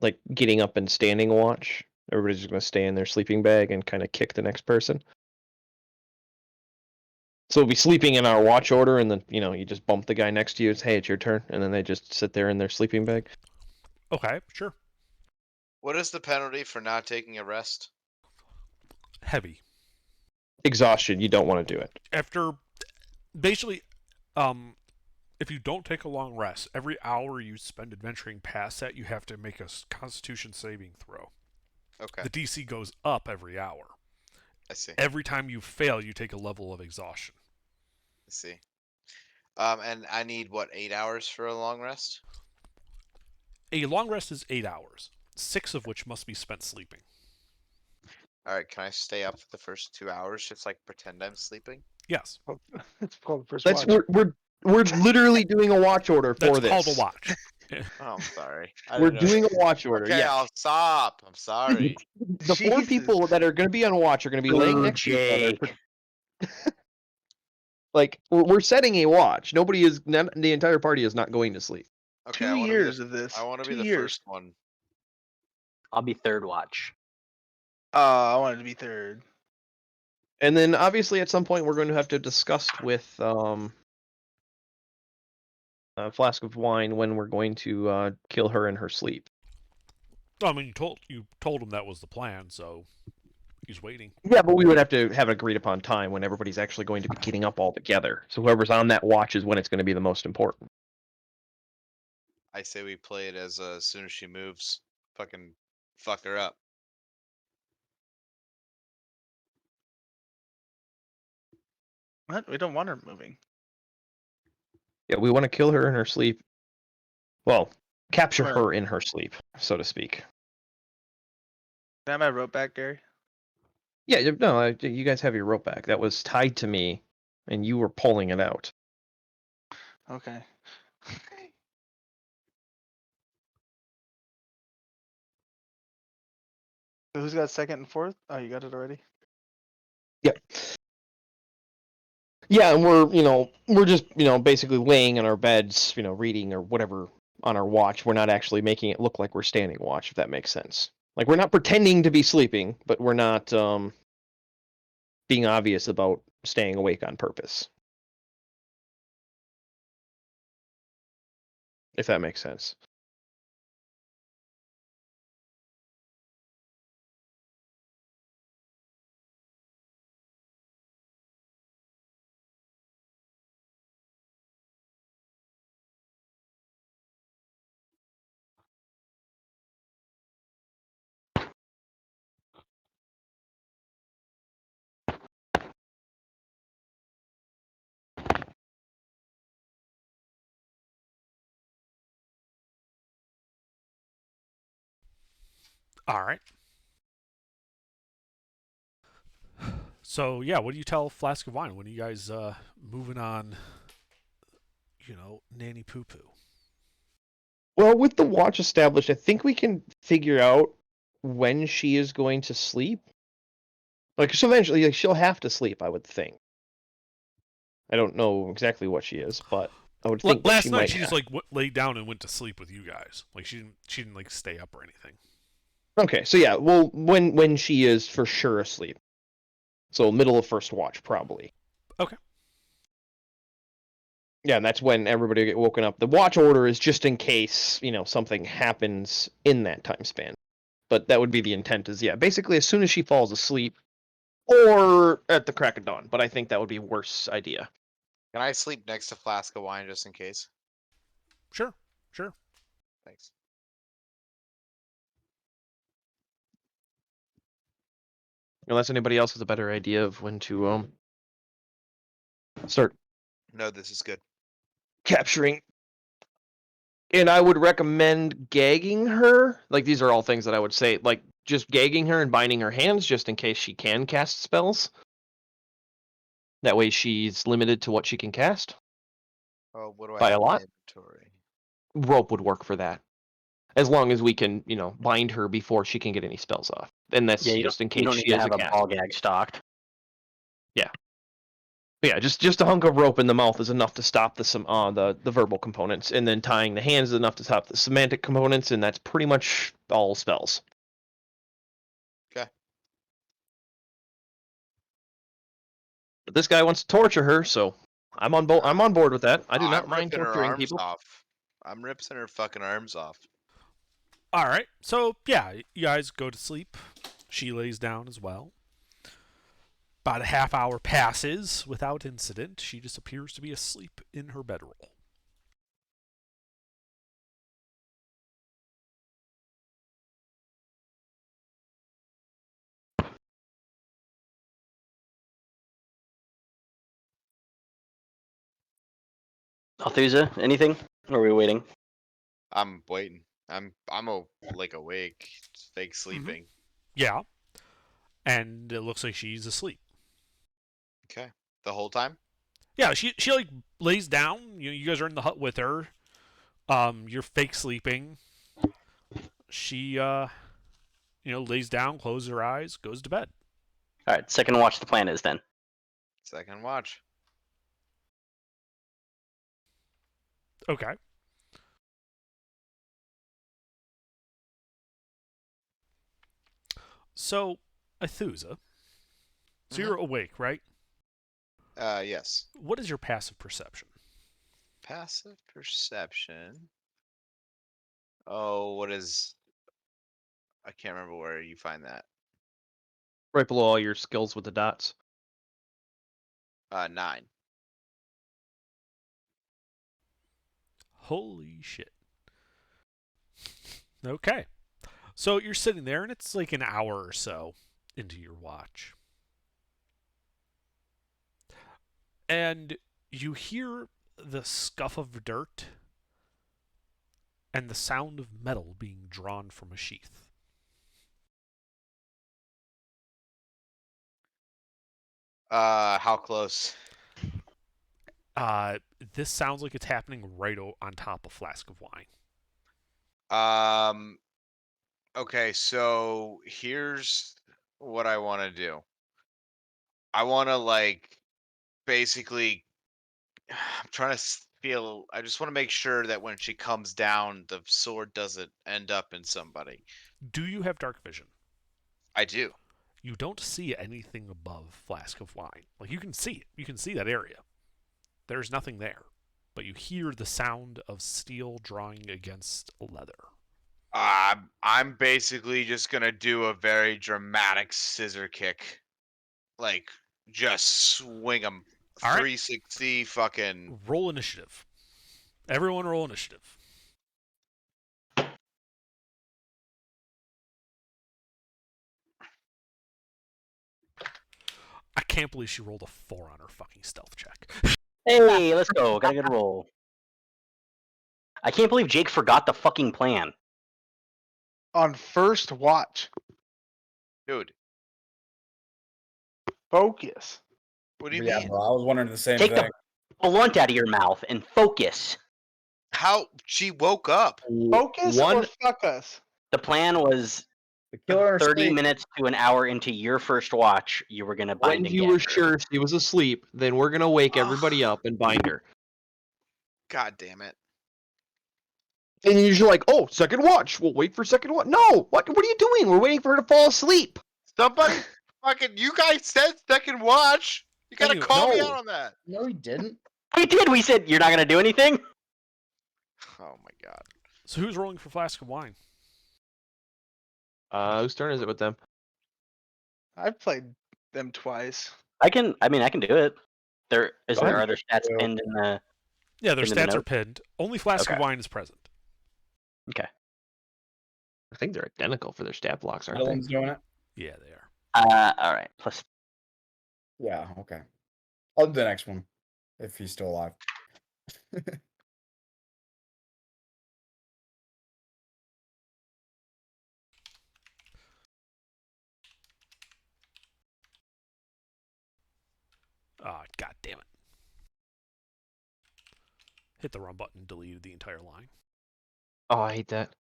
like getting up and standing watch. Everybody's just gonna stay in their sleeping bag and kind of kick the next person. So we'll be sleeping in our watch order, and then you just bump the guy next to you. It's hey, it's your turn, and then they just sit there in their sleeping bag. Okay, sure. What is the penalty for not taking a rest? Heavy. Exhaustion. You don't want to do it. After basically, if you don't take a long rest, every hour you spend adventuring past that, you have to make a Constitution saving throw. Okay, The DC goes up every hour. I see. Every time you fail, you take a level of exhaustion. I see. And I need 8 hours for a long rest? A long rest is 8 hours, 6 of which must be spent sleeping. All right, can I stay up for the first 2 hours, just like pretend I'm sleeping? Yes, It's called the first That's watch. we're literally doing a watch order for that's this. called a watch. Oh, I'm sorry. I We're didn't know. doing a watch order. Okay, Yeah. I'll stop. I'm sorry. The 4 Jesus. people that are going to be on watch are going to be laying next to each other. Like we're setting a watch. The entire party is not going to sleep. Okay, 2 years of this. I want to 2 be the years. first one. I'll be third watch. I wanted to be third. And then obviously at some point we're going to have to discuss with a flask of wine when we're going to kill her in her sleep. I mean, you told him that was the plan, so he's waiting. Yeah, but we would have to have an agreed upon time when everybody's actually going to be getting up all together. So whoever's on that watch is when it's going to be the most important. I say we play it as soon as she moves, fucking fuck her up. What? We don't want her moving. Yeah, we want to kill her in her sleep. Well, capture Right. her in her sleep, so to speak. Can I have my rope back, Gary? Yeah, no, you guys have your rope back. That was tied to me, and you were pulling it out. Okay. So who's got second and fourth? Oh, you got it already? Yep. Yeah, and we're just, basically laying in our beds, reading or whatever on our watch. We're not actually making it look like we're standing watch, if that makes sense. Like, we're not pretending to be sleeping, but we're not being obvious about staying awake on purpose. If that makes sense. All right. So yeah, what do you tell Flask of Wine? When are you guys moving on? Nanny Poo Poo. Well, with the watch established, I think we can figure out when she is going to sleep. Like, so eventually, she'll have to sleep, I would think. I don't know exactly what she is, but I would think that Last she night might she just have. laid down and went to sleep with you guys. Like she didn't like stay up or anything. Okay, so yeah, well, when she is for sure asleep. So middle of first watch, probably. Okay. Yeah, and that's when everybody will get woken up. The watch order is just in case, something happens in that time span. But that would be the intent is, yeah, basically as soon as she falls asleep or at the crack of dawn. But I think that would be a worse idea. Can I sleep next to Flask of Wine just in case? Sure. Thanks. Unless anybody else has a better idea of when to start No, this is good. capturing. And I would recommend gagging her. Like, these are all things that I would say. Like, just gagging her and binding her hands just in case she can cast spells. That way she's limited to what she can cast. Oh, what do I By a have in my lot? inventory? Rope would work for that. As long as we can, bind her before she can get any spells off. And that's Yeah, just in you case don't she need to is have a a cast. ball gag stocked. Yeah, just a hunk of rope in the mouth is enough to stop the verbal components, and then tying the hands is enough to stop the semantic components, and that's pretty much all spells. Okay. But this guy wants to torture her, so I'm on board with that. I do not I'm mind ripping her torturing arms people. off. I'm ripping her fucking arms off. All right. So yeah, you guys go to sleep. She lays down as well. About a half hour passes without incident. She just appears to be asleep in her bedroll. Althusa, anything? Or are we waiting? I'm waiting. I'm awake, just fake sleeping. Yeah. And it looks like she's asleep. Okay. The whole time? Yeah, she like lays down. You guys are in the hut with her. You're fake sleeping. She lays down, closes her eyes, goes to bed. All right, second watch the plan is then. Second watch. Okay. So, Athusa. So you're awake, right? Yes. What is your passive perception? Passive perception. Oh, what is? I can't remember where you find that. Right below all your skills with the dots. 9. Holy shit. Okay. So you're sitting there, and it's like an hour or so into your watch. And you hear the scuff of dirt and the sound of metal being drawn from a sheath. How close? This sounds like it's happening right on top of Flask of Wine. Okay, so here's what I want to do. I want to like basically I'm trying to feel I just want to make sure that when she comes down the sword doesn't end up in somebody. Do you have dark vision? I do. You don't see anything above Flask of Wine. Like, you can see it. You can see that area. There's nothing there. But you hear the sound of steel drawing against leather. I'm basically just gonna do a very dramatic scissor kick, like just swing them All right. 360 fucking. Roll initiative. Everyone roll initiative. I can't believe she rolled a 4 on her fucking stealth check. Hey, let's go. Got a good roll. I can't believe Jake forgot the fucking plan. On first watch. Dude, Focus. what do you Yeah, mean? bro. I was wondering the same Take thing. the blunt out of your mouth and focus. How she woke up? Focus One or fuck us? The plan was The killer 30 minutes to an hour into your first watch, you were going to bind when and you gag were her. sure she was asleep, then we're gonna wake everybody up and bind her. God damn it! And you're just like, oh, second watch. We'll wait for second watch. No, what are you doing? We're waiting for her to fall asleep. Somebody fucking. You guys said second watch. You gotta Anyway, call me no. out on that. No, he didn't. We did. We said you're not going to do anything. Oh my god. So who's rolling for Flask of Wine? Whose turn is it with them? I've played them twice. I can do it. There is Go there ahead. other stats Yeah. pinned in the. Yeah, their Into the stats are note? pinned. Only Flask of Okay. Wine is present. Okay. I think they're identical for their stat blocks, aren't Dylan's doing it. Yeah, they are. All right. Plus, Yeah. Okay. I'll do the next one if he's still alive. God damn it. Hit the run button, deleted the entire line. Oh, I hate that.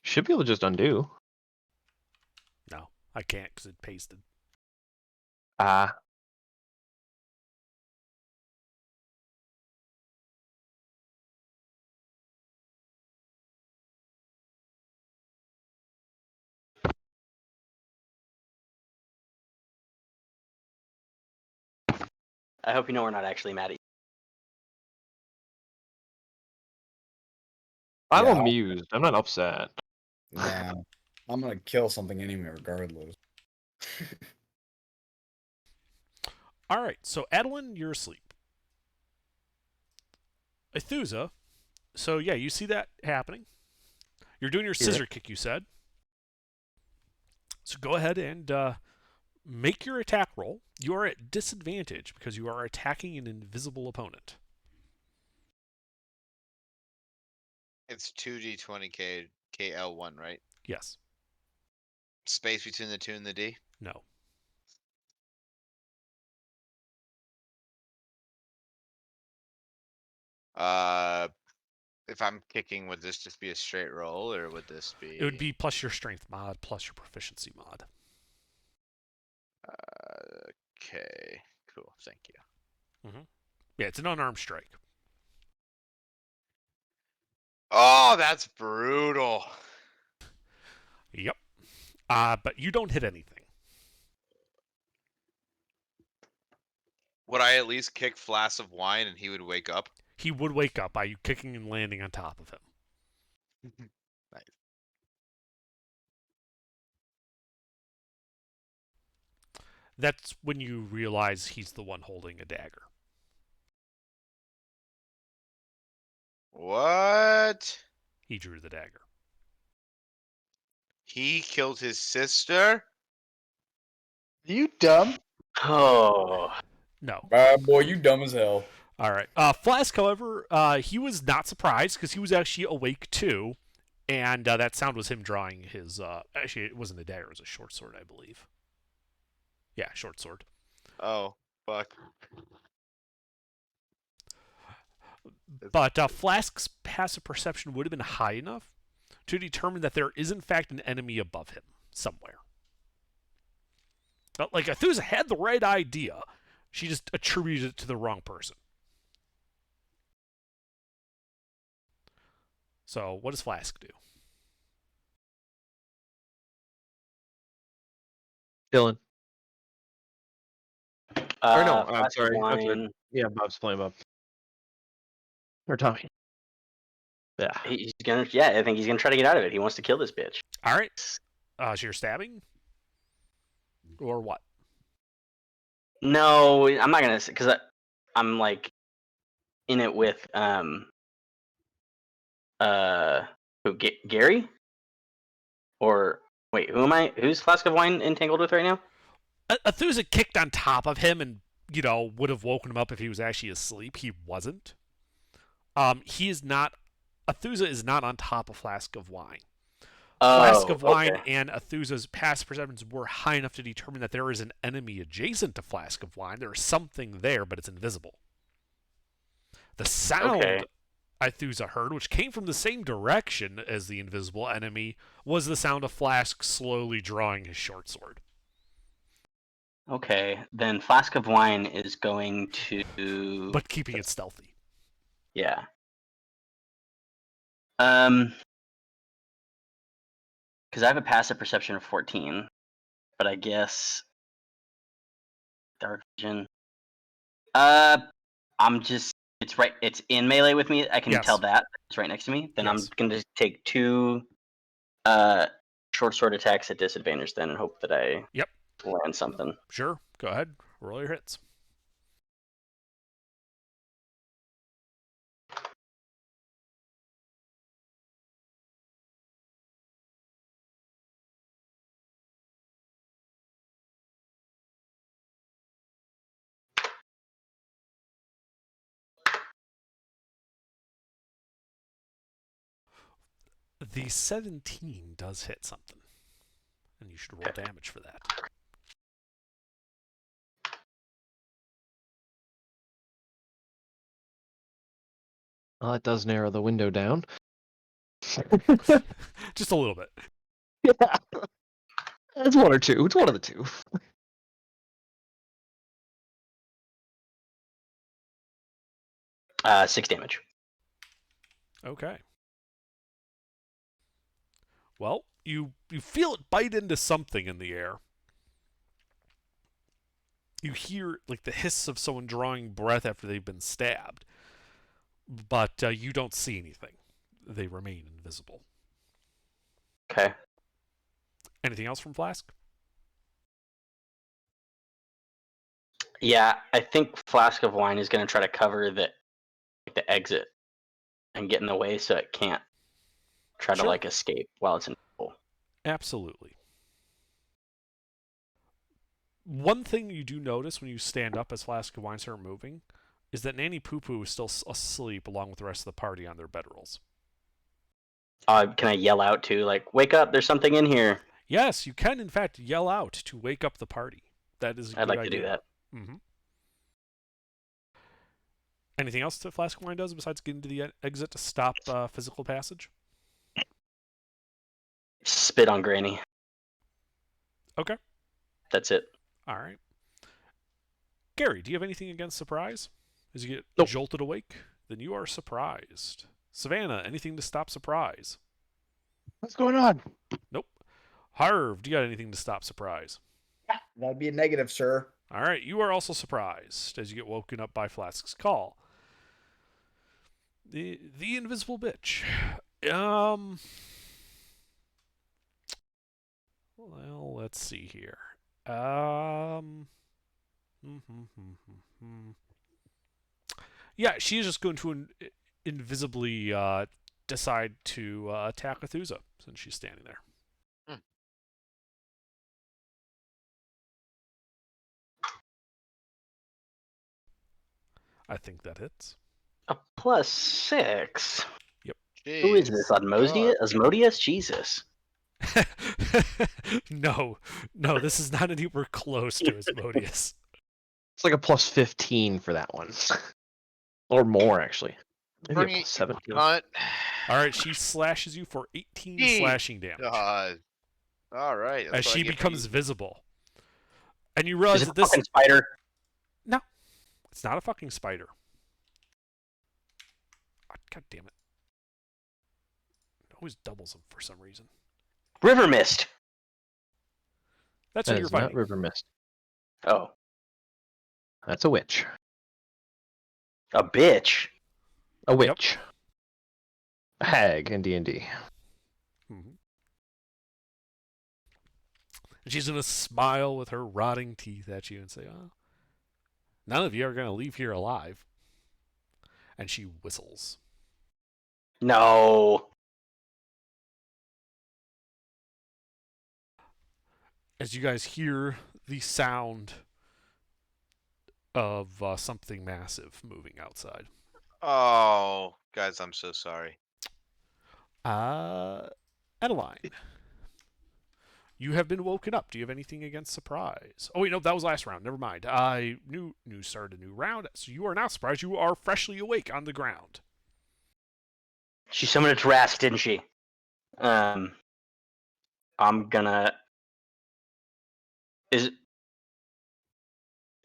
Should be able to just undo. No, I can't because it pasted. Ah. I hope you know we're not actually mad at you. I'm Yeah. amused. I'm not upset. Yeah. I'm gonna kill something anyway, regardless. All right, so Adeline, you're asleep. Athusa, so yeah, you see that happening. You're doing your Hear it. scissor kick, you said. So go ahead and make your attack roll. You are at disadvantage because you are attacking an invisible opponent. It's 2d20 KL1, right? Yes. Space between the 2 and the D. No. if I'm kicking, would this just be a straight roll, or would this be? It would be plus your strength mod plus your proficiency mod. Okay, cool. Thank you. Yeah, it's an unarmed strike. Oh, that's brutal. Yep. But you don't hit anything. Would I at least kick Flask of Wine and he would wake up? He would wake up by you kicking and landing on top of him. Nice. That's when you realize he's the one holding a dagger. What? He drew the dagger. He killed his sister? You dumb. Oh, No. Boy, you dumb as hell. All right. Flask, however, he was not surprised because he was actually awake too, and that sound was him drawing his. Actually, it wasn't a dagger; it was a short sword, I believe. Yeah, short sword. Oh, fuck. But Flask's passive perception would have been high enough to determine that there is in fact an enemy above him somewhere. But like Athuzza had the right idea, she just attributed it to the wrong person. So what does Flask do? Dylan. Or no, I'm Flask of sorry. Wine, Yeah, Bob's playing Bob. Or Tommy. Yeah. he's gonna. Yeah, I think he's gonna try to get out of it. He wants to kill this bitch. All right. So you're stabbing? Or what? No, I'm not gonna, because I'm like in it with Gary, or wait, who am I? Who's Flask of Wine entangled with right now? Athuzza kicked on top of him and, would have woken him up if he was actually asleep. He wasn't. He is not. Athuzza is not on top of Flask of Wine. Flask of Wine okay. and Athuzza's passive perceptions were high enough to determine that there is an enemy adjacent to Flask of Wine. There is something there, but it's invisible. The sound Athuzza heard, which came from the same direction as the invisible enemy, was the sound of Flask slowly drawing his short sword. Okay, then Flask of Wine is going to. But keeping it stealthy. Yeah. Because I have a passive perception of 14, but I guess dark vision. I'm just. It's right. It's in melee with me. I can Yes. tell that it's right next to me. Then Yes. I'm gonna just take 2 short sword attacks at disadvantage then, and hope that I land something. Sure. Go ahead. Roll your hits. The 17 does hit something. And you should roll damage for that. It does narrow the window down. Just a little bit. Yeah. It's one or two. It's one of the two. 6 damage. Okay. Well, you feel it bite into something in the air. You hear like the hiss of someone drawing breath after they've been stabbed. But you don't see anything. They remain invisible. Okay. Anything else from Flask? Yeah, I think Flask of Wine is going to try to cover the exit and get in the way so it can't try Sure. to escape while it's invisible. Absolutely. One thing you do notice when you stand up as Flask of Wine start moving is that Nanny Poo Poo is still asleep along with the rest of the party on their bedrolls. Can I yell out too, like, wake up, there's something in here? Yes, you can in fact yell out to wake up the party. That is a I'd good like to do idea. that. Mm-hmm. Anything else that Flask of Wine does besides getting to the exit to stop physical passage? Spit on Granny. Okay. That's it. All right. Gary, do you have anything against surprise? As you get Nope. jolted awake, then you are surprised. Savannah, anything to stop surprise? What's going on? Nope. Harv, do you got anything to stop surprise? That'd be a negative, sir. All right, you are also surprised as you get woken up by Flask's call. The invisible bitch. Well, let's see here. Yeah, she is just going to invisibly decide to attack Athusa since she's standing there. I think that hits. A +6. Jeez. Who is this? Asmodeus? Jesus. No, this is not anywhere close to Asmodeus. It's like a +15 for that one, or more actually. Maybe Bring a it, +17. Cunt. All right, she slashes you for 18 Jeez. slashing damage God. All right. as that's what I she get for becomes you. visible. And you Is realize it that a this fucking spider? it's not a fucking spider. God damn it. It always doubles them for some reason. River mist. That's That what you're is not fighting. River Mist. Oh, That's a witch. a bitch. A witch. A hag in D&D. Mhm. And she's going to smile with her rotting teeth at you and say, "Oh, none of you are going to leave here alive." And she whistles. No. As you guys hear the sound of something massive moving outside. Oh, guys, I'm so sorry. Adeline, you have been woken up. Do you have anything against surprise? Oh wait, no, that was last round. Never mind. I started a new round, so you are now surprised. You are freshly awake on the ground. She summoned a Trask, didn't she? I'm gonna.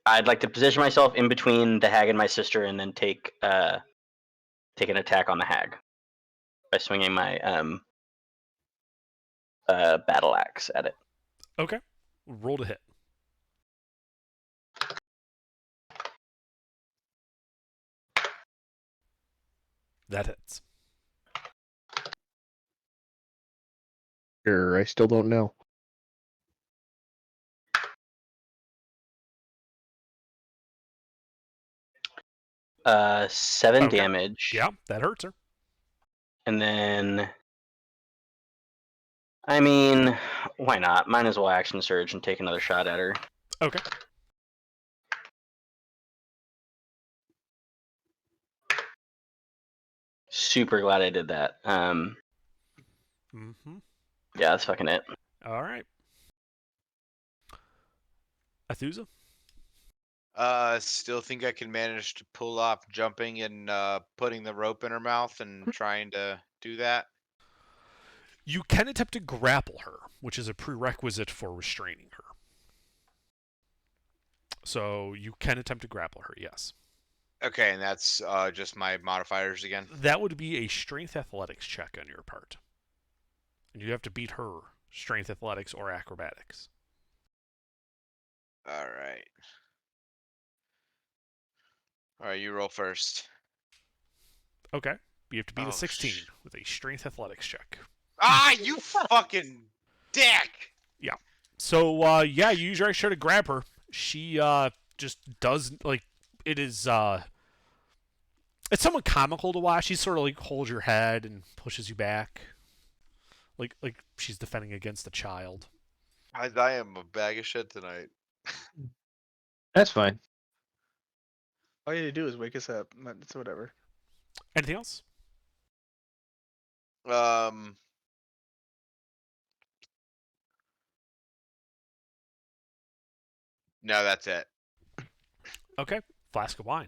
I'd like to position myself in between the hag and my sister, and then take an attack on the hag by swinging my battle axe at it. Okay, roll to hit. That hits. Sure, I still don't know. Seven Okay. damage. Yeah, that hurts her. And then, I mean, why not? Might as well action surge and take another shot at her. Okay. Super glad I did that. Mm-hmm. Yeah, that's fucking it. All right. Athusa? Still think I can manage to pull off jumping and putting the rope in her mouth and trying to do that. You can attempt to grapple her, which is a prerequisite for restraining her. So you can attempt to grapple her, yes. Okay, and that's just my modifiers again. That would be a strength athletics check on your part. And you have to beat her strength athletics or acrobatics. All right. All right, you roll first. Okay. You have to beat Oh, a 16 with a strength athletics check. Ah, you fucking dick! So, yeah, you usually try to grab her. She just does, like, it is, it's somewhat comical to watch. She sort of, like, holds your head and pushes you back. Like she's defending against a child. I am a bag of shit tonight. That's fine. All you need to do is wake us up. It's whatever. Anything else? No, that's it. Okay. Flask of wine.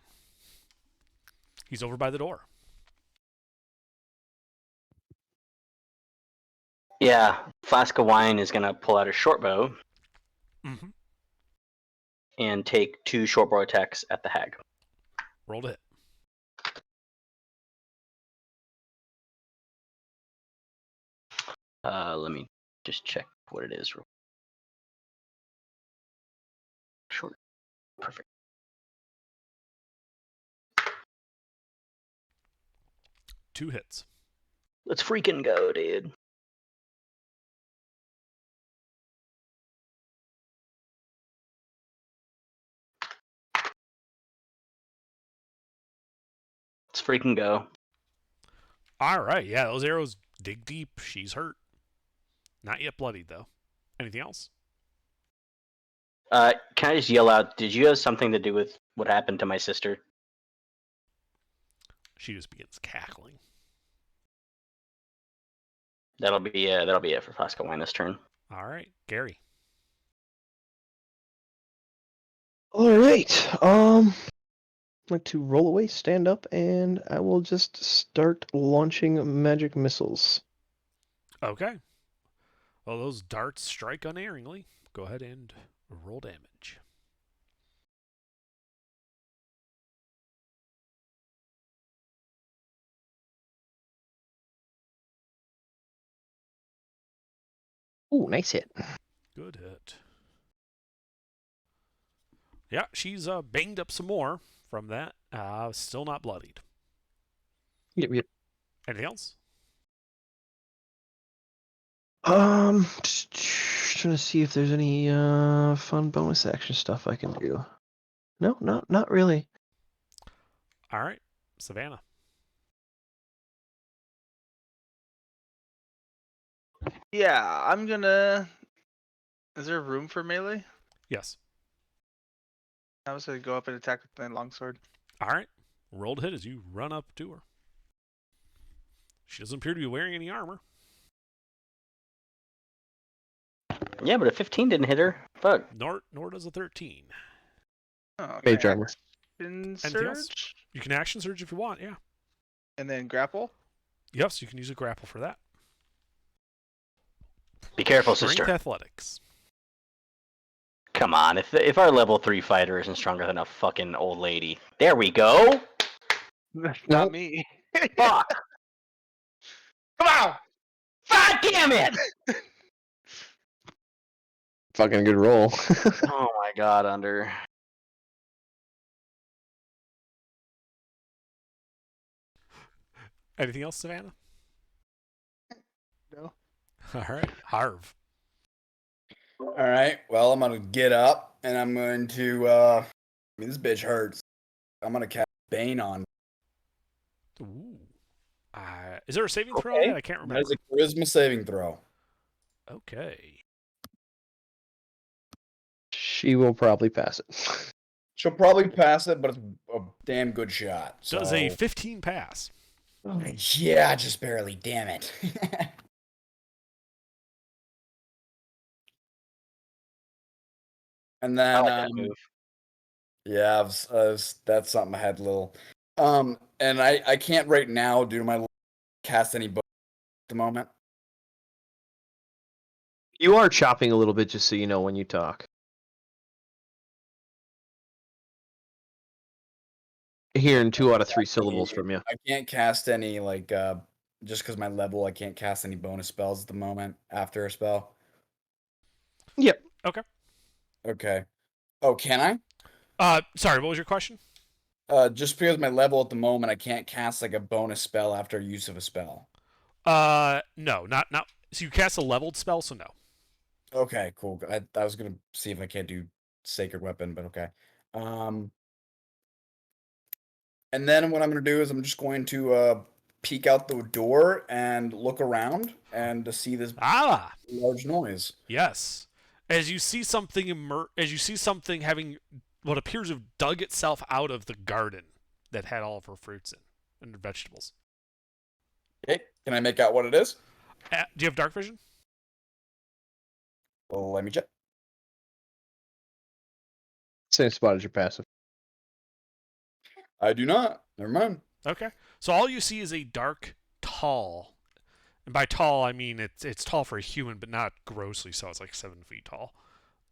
He's over by the door. Yeah, Flask of Wine is gonna pull out a short bow Mm-hmm. and take 2 short bow attacks at the hag. Roll to hit. Let me just check what it is. Short. Perfect. Two hits. Let's freaking go, dude. Let's freaking go. All right. Yeah, those arrows dig deep. She's hurt. Not yet bloodied, though. Anything else? Can I just yell out, did you have something to do with what happened to my sister? She just begins cackling. That'll be it for Flask of Wine this turn. All right. Gary. All right. I'd like to roll away, stand up, and I will just start launching magic missiles. Okay. Well, those darts strike unerringly. Go ahead and roll damage. Ooh, nice hit. Good hit. Yeah, she's banged up some more from that. Still not bloodied. Yep. Anything else? Just trying to see if there's any fun bonus action stuff I can do. No, not really. All right. Savannah. Yeah, I'm gonna. Is there room for melee? Yes. I was gonna go up and attack with my longsword. All right. Roll to hit as you run up to her. She doesn't appear to be wearing any armor. Yeah, but a 15 didn't hit her. Fuck. Nor does a 13. Oh, Mage armor. action Anything else? surge, You can action surge if you want, yeah. and then grapple. Yes, you can use a grapple for that. Be careful, Strength sister. athletics. Come on, if our level 3 fighter isn't stronger than a fucking old lady. There we go. Not me. Fuck. Come on! God damn it! Fucking good roll. Oh my god, Under. Anything else, Savannah? No. All right. Harv. All right. Well, I'm gonna get up and I'm going to. This bitch hurts. I'm gonna cast Bane on. Ooh. Is there a saving throw? Okay. on that? I can't That remember. is a charisma saving throw. Okay. She will probably pass it. She'll probably pass it, but it's a damn good shot. Does a so- 15 pass? Yeah, just barely. Damn it. And I then, like that move. yeah, that's something I had a little. And I can't right now do my cast any book at the moment. You are chopping a little bit, just so you know when you talk. Hearing 2 out of 3 syllables from you. I can't cast any just because my level, I can't cast any bonus spells at the moment after a spell. Yep. Okay. Oh, can I? Sorry, what was your question? Just because my level at the moment, I can't cast like a bonus spell after use of a spell. No, not. So you cast a leveled spell, so no. Okay, cool. I was gonna see if I can't do Sacred Weapon, but okay. And then what I'm gonna do is I'm just going to peek out the door and look around and to see this Ah, large noise. yes. As you see something having what appears to have dug itself out of the garden that had all of her fruits in and her vegetables. Okay, can I make out what it is? Do you have dark vision? Well, let me check. Same spot as your passive. I do not. Never mind. Okay. So all you see is a dark, tall, and by tall I mean it's tall for a human, but not grossly so. It's like 7 feet tall.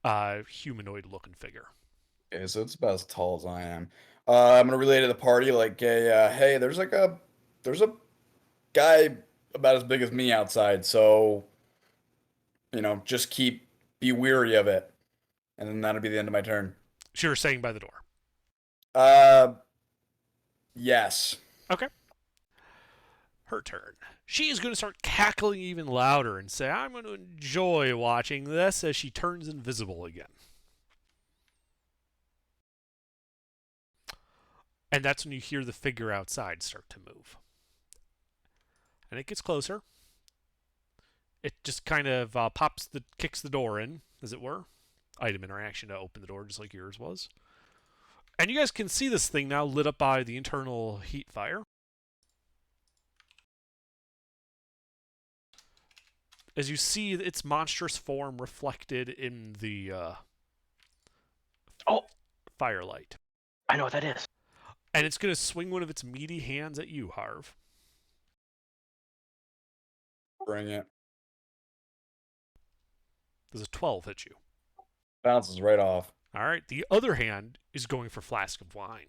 Humanoid-looking figure. Okay, so it's about as tall as I am. I'm gonna relay to the party like, hey, there's a guy about as big as me outside, so just be weary of it, and then that'll be the end of my turn. So you're saying by the door. Uh, yes. Okay. Her turn. She is going to start cackling even louder and say, I'm going to enjoy watching this as she turns invisible again. And that's when you hear the figure outside start to move. And it gets closer. It just kind of kicks the door in, as it were. Item interaction to open the door, just like yours was. And you guys can see this thing now lit up by the internal heat fire. As you see its monstrous form reflected in the firelight. I know what that is. And it's going to swing one of its meaty hands at you, Harv. Bring it. Does a 12 hit you? Bounces right off. All right. The other hand is going for Flask of Wine.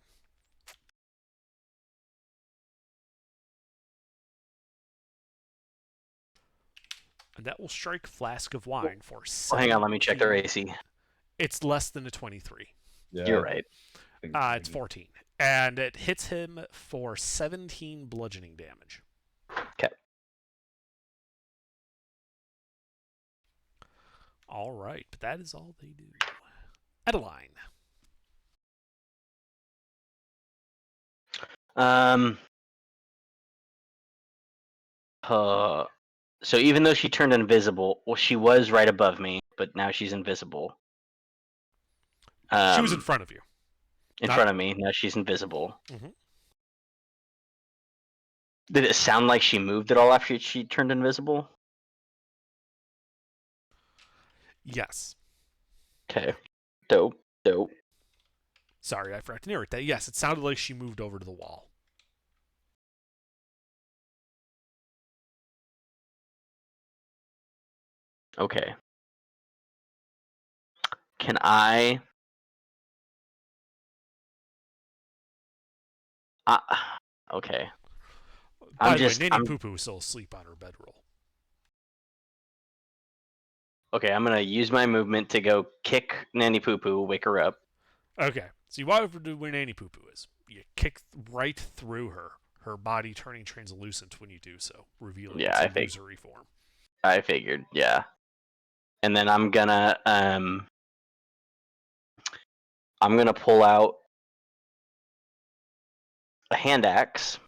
And that will strike Flask of Wine for 7. Hang on, let me check their AC. It's less than a 23. Yeah, You're right. It's 14. And it hits him for 17 bludgeoning damage. Okay. All right. But that is all they do. Adeline. So even though she turned invisible, well, she was right above me, but now she's invisible. She was in front of you. In front of me. Now she's invisible. Mhm. Did it sound like she moved at all after she turned invisible? Yes. Okay. Dope. Sorry, I forgot to narrate that. Yes, it sounded like she moved over to the wall. Okay. Can I... okay. By the way, Nanny Poo Poo is still asleep on her bedroll. Okay, I'm gonna use my movement to go kick Nanny Poo Poo, wake her up. Okay, so you walk over to where Nanny Poo Poo is. You kick right through her body turning translucent when you do so, revealing its illusory form. I figured, yeah. And then I'm gonna pull out a hand axe.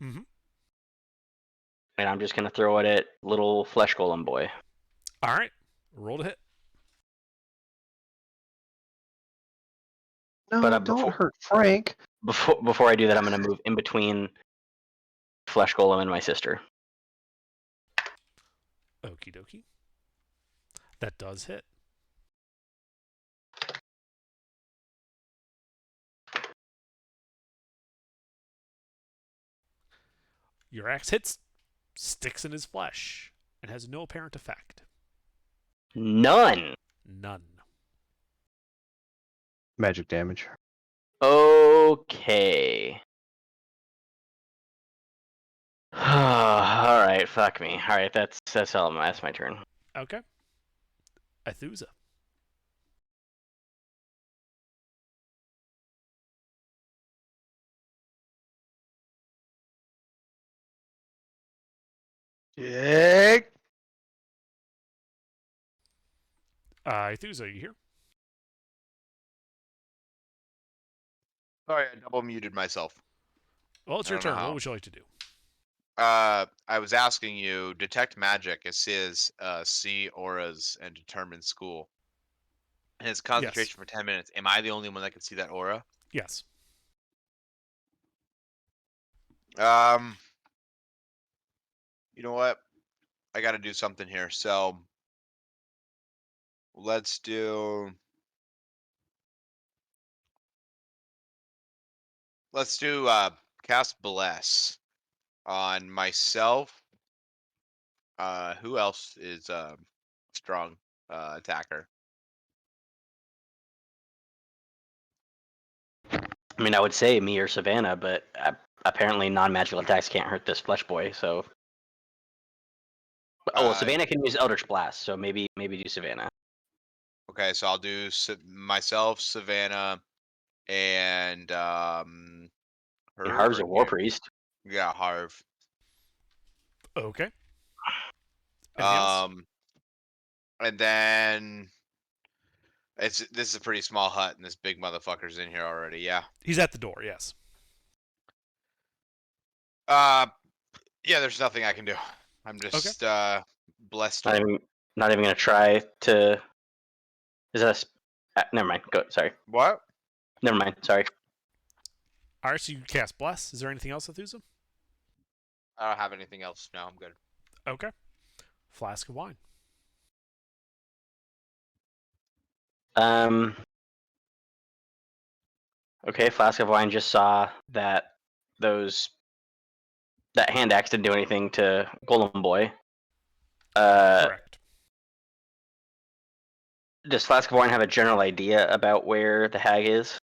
Mm-hmm. And I'm just gonna throw it at little flesh golem boy. All right, roll to hit. No, But, don't hurt Frank. Before I do that, I'm gonna move in between flesh golem and my sister. Okie dokie. That does hit. Your axe hits, sticks in his flesh, and has no apparent effect. None. Magic damage. Okay. All right, fuck me. All right, that's all. That's my turn. Okay. Athusa. Jake. Athusa, are you here? Sorry, I double muted myself. Well, it's I your don't know turn. how. What would you like to do? I was asking you, detect magic. It says see auras and determine school. And it's concentration for 10 minutes. Am I the only one that can see that aura? Yes. You know what? I got to do something here. So let's do cast Bless on myself. Who else is strong attacker? I mean, I would say me or Savannah, but apparently non-magical attacks can't hurt this flesh boy. So, well, Savannah can use Eldritch Blast, so maybe do Savannah. Okay, so I'll do myself, Savannah, and And Harv's a war priest. Yeah, Harv. Okay. Anything else? And then this is a pretty small hut, and this big motherfucker's in here already. Yeah. He's at the door. Yes. Yeah. There's nothing I can do. I'm just blessed. Not even gonna try to. Is that never mind. Go. Sorry. What? Never mind. Sorry. All right. So you cast Bless. Is there anything else, Athusa? I don't have anything else. No, I'm good. Okay. Flask of wine. Okay, Flask of Wine just saw that that hand axe didn't do anything to Golem Boy. Correct. Does Flask of Wine have a general idea about where the hag is?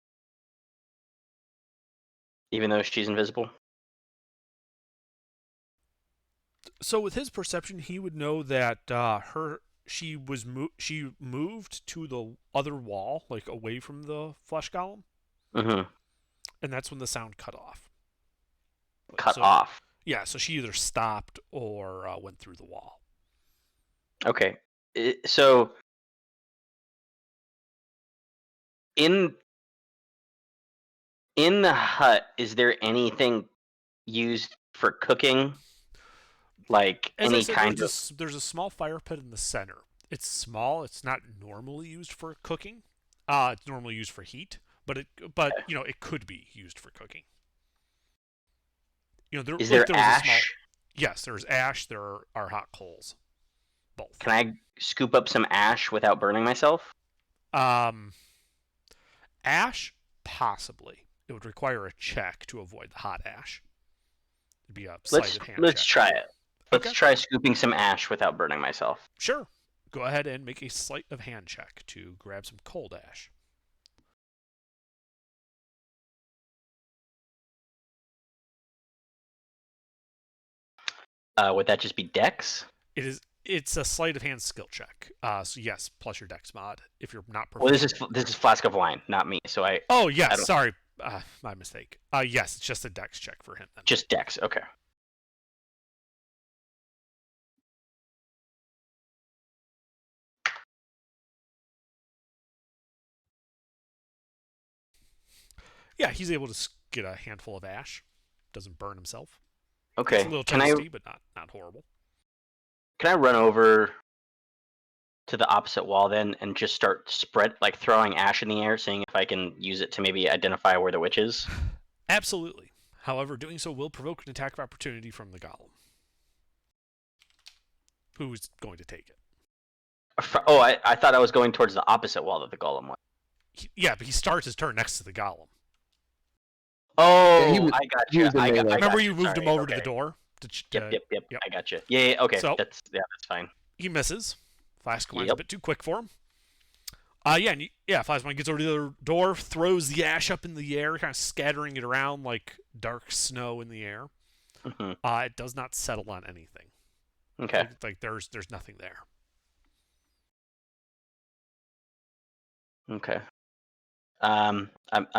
Even though she's invisible? So with his perception, he would know that she moved to the other wall, like away from the flesh golem. Mm-hmm. And that's when the sound cut off. Cut off. Yeah, so she either stopped or went through the wall. Okay, so in the hut, is there anything used for cooking? Like As any I said, kind there's a small fire pit in the center. It's small. It's not normally used for cooking. It's normally used for heat, but it could be used for cooking. Is there ash? Yes, there's ash. There are hot coals. Both. Can I scoop up some ash without burning myself? Ash, possibly. It would require a check to avoid the hot ash. It'd be a sleight of hand Let's check. try it. Let's Okay. try scooping some ash without burning myself. Sure. Go ahead and make a sleight of hand check to grab some cold ash. Would that just be Dex? It's a sleight of hand skill check. So yes, plus your Dex mod if you're not. Well, this is Flask of Wine, not me. So I. Oh yes, sorry, my mistake. Yes, it's just a Dex check for him then. Just Dex. Okay. Yeah, he's able to get a handful of ash. Doesn't burn himself. Okay. It's a little toasty, but not horrible. Can I run over to the opposite wall then and just start throwing ash in the air, seeing if I can use it to maybe identify where the witch is? Absolutely. However, doing so will provoke an attack of opportunity from the golem, who's going to take it. Oh, I thought I was going towards the opposite wall that the golem was. Yeah, but he starts his turn next to the golem. Oh, Yeah, I got you. Remember you moved him over to the door? Yep. I got you. Yeah, okay. So, that's fine. He misses. Flask of Wine's a bit too quick for him. Flask of Wine gets over to the other door, throws the ash up in the air, kind of scattering it around like dark snow in the air. Mm-hmm. It does not settle on anything. Okay. Like there's nothing there. Okay. I'm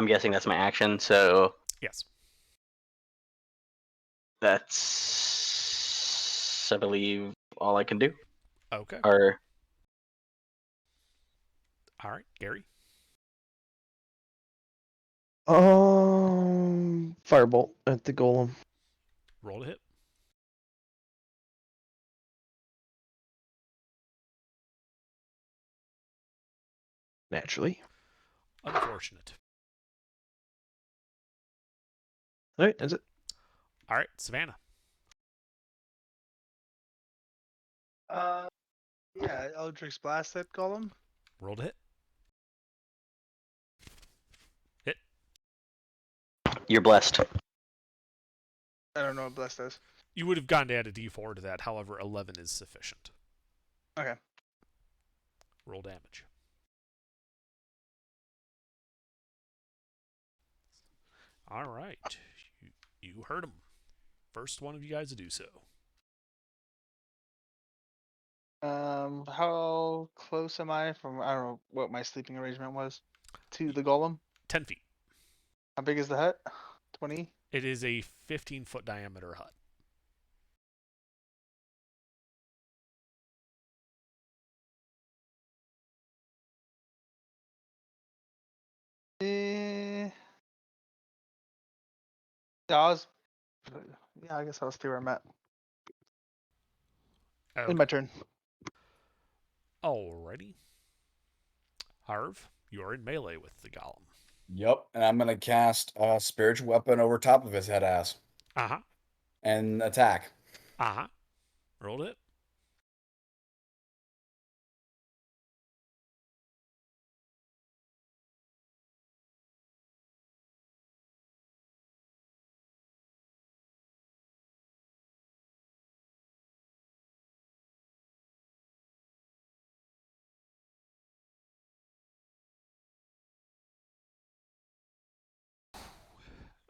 guessing that's my action, so Yes. that's, I believe, all I can do. Okay. Or All right, Gary. Firebolt at the golem. Roll to hit. Naturally. Unfortunate. All right, that's it. All right, Savannah. Yeah, Eldritch Blast that golem. Roll to hit. You're blessed. I don't know what bless does. You would have gone to add a d4 to that. However, 11 is sufficient. Okay. Roll damage. All right. You heard him. First one of you guys to do so. How close am I from? I don't know what my sleeping arrangement was to the golem. 10 feet. How big is the hut? 20. It is a 15-foot diameter hut. Yeah, I was. Yeah, I guess I'll stay where I'm at. Okay. In my turn. Alrighty. Harv, you're in melee with the golem. Yep, and I'm gonna cast a spiritual weapon over top of his head ass Uh-huh. and attack. Uh-huh. Rolled it.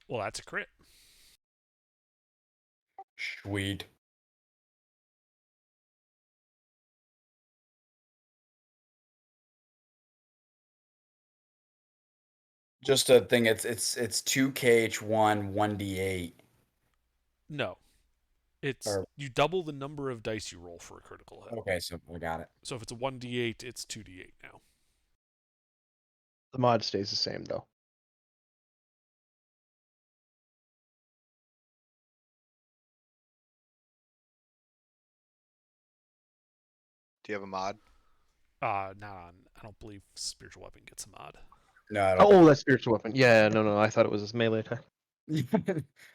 Well, that's a crit. Sweet. Just a thing. It's 2KH1 1d8. No. It's Or- you double the number of dice you roll for a critical hit. Okay, so I got it. So if it's a 1d8, it's 2d8 now. The mod stays the same though. Do you have a mod? Not on. I don't believe spiritual weapon gets a mod. No, I don't. Oh, that's spiritual weapon. Yeah, no, I thought it was a melee attack.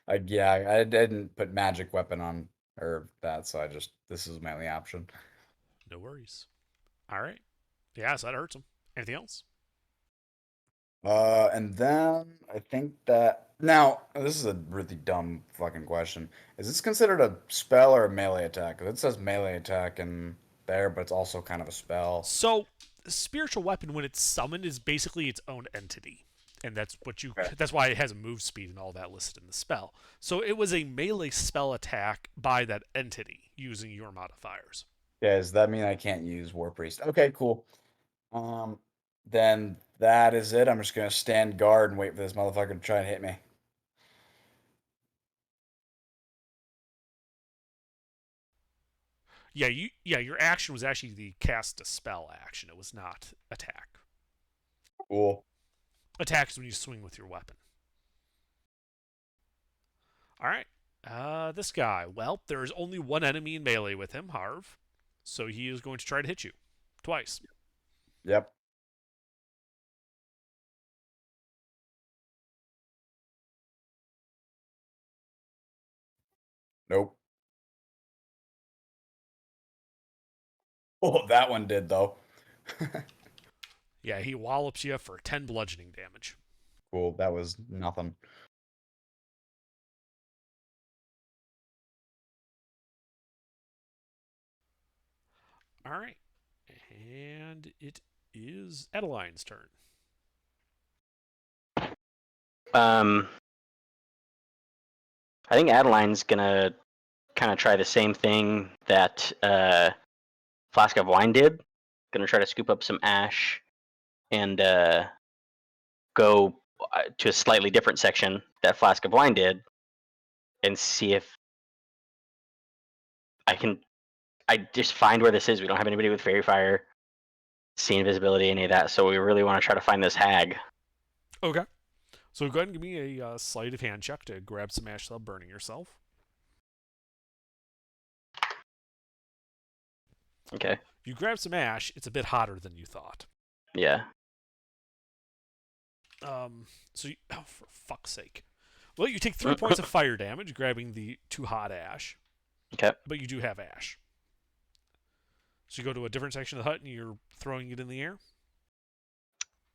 I didn't put magic weapon on or that, so this is my only option. No worries. All right. Yeah, so that hurts him. Anything else? And then I think that now this is a really dumb fucking question. Is this considered a spell or a melee attack? 'Cause it says melee attack in there, but it's also kind of a spell. So, spiritual weapon, when it's summoned, is basically its own entity. And that's what you. Okay. That's why it has a move speed and all that listed in the spell. So it was a melee spell attack by that entity using your modifiers. Yeah, does that mean I can't use War Priest? Okay, cool. Then that is it. I'm just gonna stand guard and wait for this motherfucker to try and hit me. Yeah, your action was actually the cast a spell action. It was not attack. Cool. Attack is when you swing with your weapon. All right. This guy. Well, there is only one enemy in melee with him, Harv. So he is going to try to hit you twice. Yep. Nope. Oh, that one did though. Yeah, he wallops you for 10 bludgeoning damage. Cool. That was nothing. All right. And it is Adeline's turn. I think Adeline's gonna kind of try the same thing that Flask of Wine did. Gonna try to scoop up some ash and go to a slightly different section that Flask of Wine did, and see if I just find where this is. We don't have anybody with Fairy Fire, see invisibility, any of that. So we really want to try to find this hag. Okay. So go ahead and give me a sleight of hand check to grab some ash without burning yourself. Okay. You grab some ash, it's a bit hotter than you thought. Yeah. So for fuck's sake. Well, you take 3 points of fire damage grabbing the too hot ash. Okay. But you do have ash. So you go to a different section of the hut and you're throwing it in the air?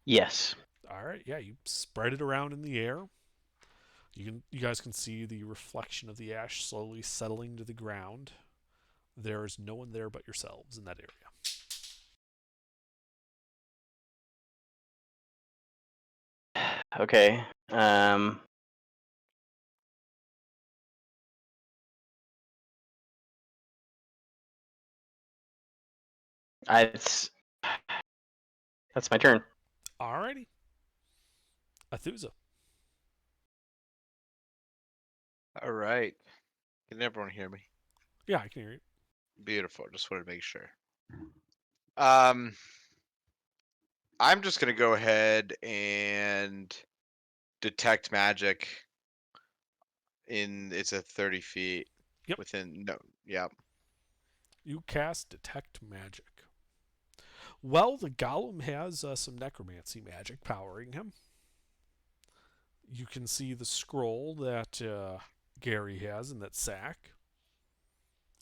Yes. All right, yeah, you spread it around in the air. You guys can see the reflection of the ash slowly settling to the ground. There is no one there but yourselves in that area. Okay. That's my turn. Alrighty. Athusa. All right. Can everyone hear me? Yeah, I can hear you. Beautiful. Just wanted to make sure. I'm just gonna go ahead and detect magic. It's a 30 feet. Yep. Within no. Yeah. You cast Detect Magic. Well, the golem has some necromancy magic powering him. You can see the scroll that Gary has in that sack,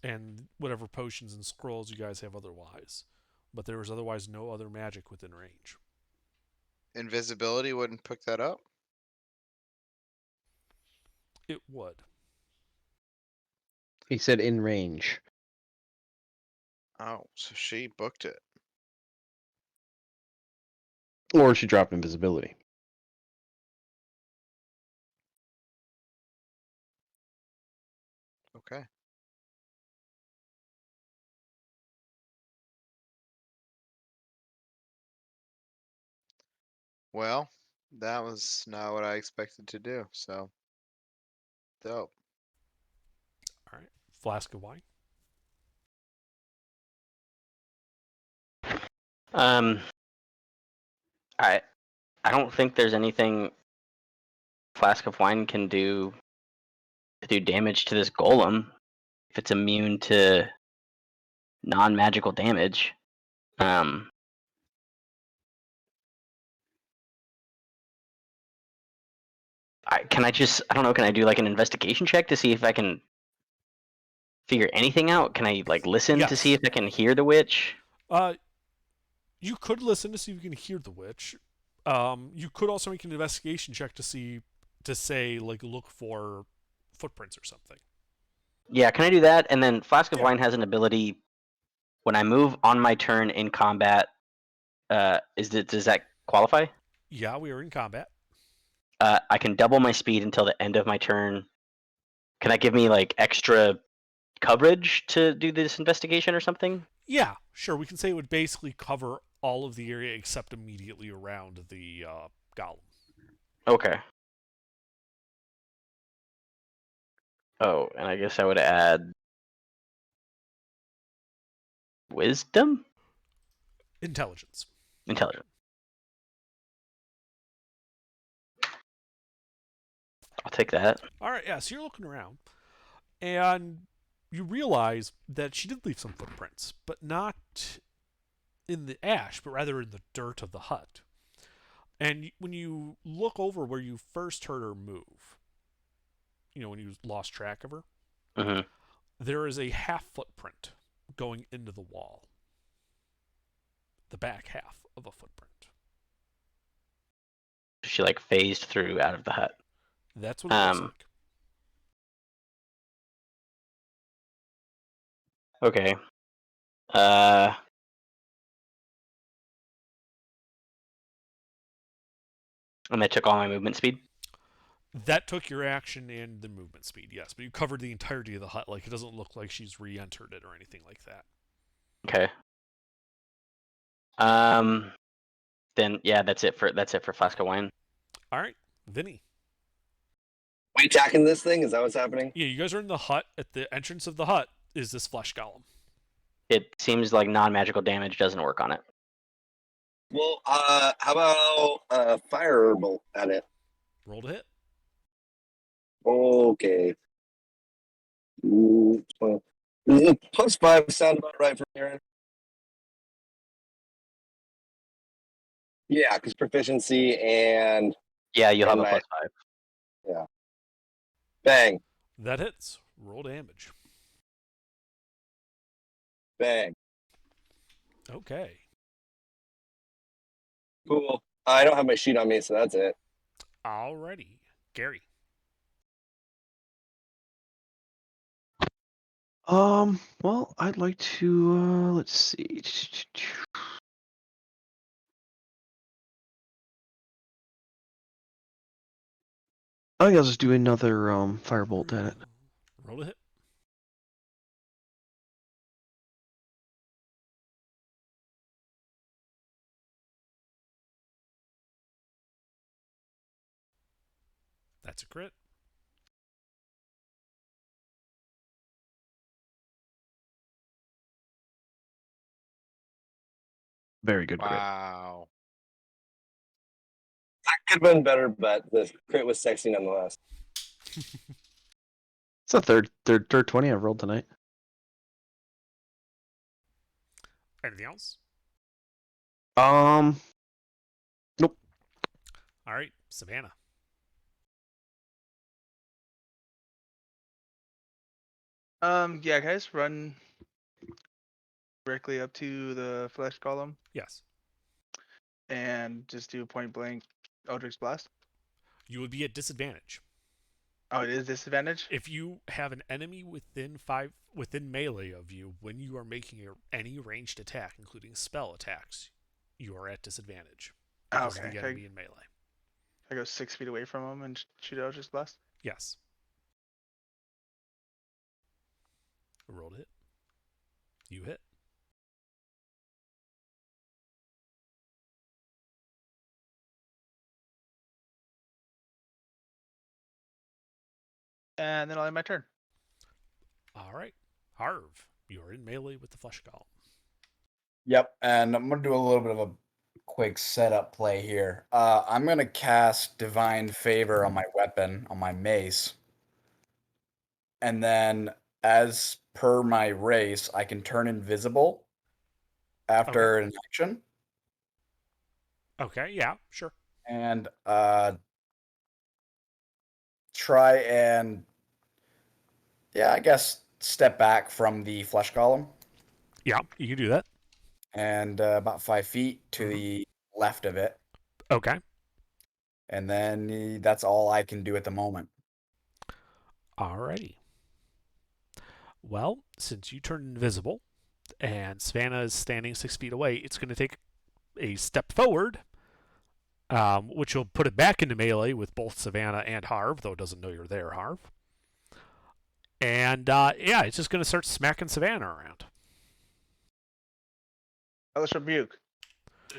and whatever potions and scrolls you guys have otherwise. But there is otherwise no other magic within range. Invisibility wouldn't pick that up. It would. He said in range. Oh, so she booked it. Or she dropped invisibility. Okay. Well, that was not what I expected to do, so dope. All right. Flask of wine. I don't think there's anything Flask of Wine can do to do damage to this golem if it's immune to non-magical damage. I don't know, can I do like an investigation check to see if I can figure anything out? Can I like listen to see Yes. if I can hear the witch? You could listen to see if you can hear the witch. You could also make an investigation check to say like look for footprints or something. Yeah, can I do that? And then Flask of Yeah. Wine has an ability when I move on my turn in combat. Does that qualify? Yeah, we are in combat. I can double my speed until the end of my turn. Can that give me like extra coverage to do this investigation or something? Yeah, sure. We can say it would basically cover all of the area except immediately around the golem. Okay. Oh, and I guess I would add wisdom? Intelligence. Intelligence. I'll take that. All right, yeah, so you're looking around, and you realize that she did leave some footprints, but not in the ash, but rather in the dirt of the hut. And when you look over where you first heard her move, when you lost track of her, Mm-hmm. there is a half footprint going into the wall. The back half of a footprint. She like phased through out of the hut. That's what it looks like. Okay. And I took all my movement speed. That took your action and the movement speed, yes, but you covered the entirety of the hut. Like it doesn't look like she's re-entered it or anything like that. Okay. Then yeah, that's it for Flask of Wine. All right, Vinny. We attacking this thing? Is that what's happening? Yeah, you guys are in the hut. At the entrance of the hut is this flesh golem. It seems like non-magical damage doesn't work on it. Well, how about firebolt at it? Roll to hit. Okay. Well, +5 sound about right for Aaron. Yeah, because proficiency and Yeah, you'll have And a my- +5. bang, That hits. Roll damage. bang. Okay. Cool. I don't have my sheet on me, so that's it. Alrighty. Gary. Well, I'd like to. Let's see. I think I'll just do another firebolt at it. Roll to hit. That's a crit. Very good crit. Wow. That could have been better, but the crit was sexy nonetheless. It's the third 20 I've rolled tonight. Anything else? Nope. All right, Savannah. Yeah, can I just run directly up to the flesh column Yes. and just do a point blank Eldritch Blast? You would be at disadvantage. Oh, it is disadvantage? If you have an enemy within melee of you when you are making any ranged attack, including spell attacks, you are at disadvantage because of Okay. the enemy in melee. I go 6 feet away from him and shoot Eldritch Blast? Yes. Roll to hit. You hit. And then I'll end my turn. All right. Harv, you're in melee with the flesh golem. Yep, and I'm gonna do a little bit of a quick setup play here. I'm gonna cast Divine Favor on my weapon, on my mace, and then, as per my race, I can turn invisible after an action, Okay, yeah, sure. and try and, yeah, I guess step back from the flesh column, Yeah, you can do that. and about 5 feet to the left of it, Okay. and then that's all I can do at the moment. Alrighty. Well, since you turned invisible and Savannah is standing 6 feet away, it's going to take a step forward, which will put it back into melee with both Savannah and Harv, though it doesn't know you're there, Harv. And yeah, it's just going to start smacking Savannah around. Hellish Rebuke. I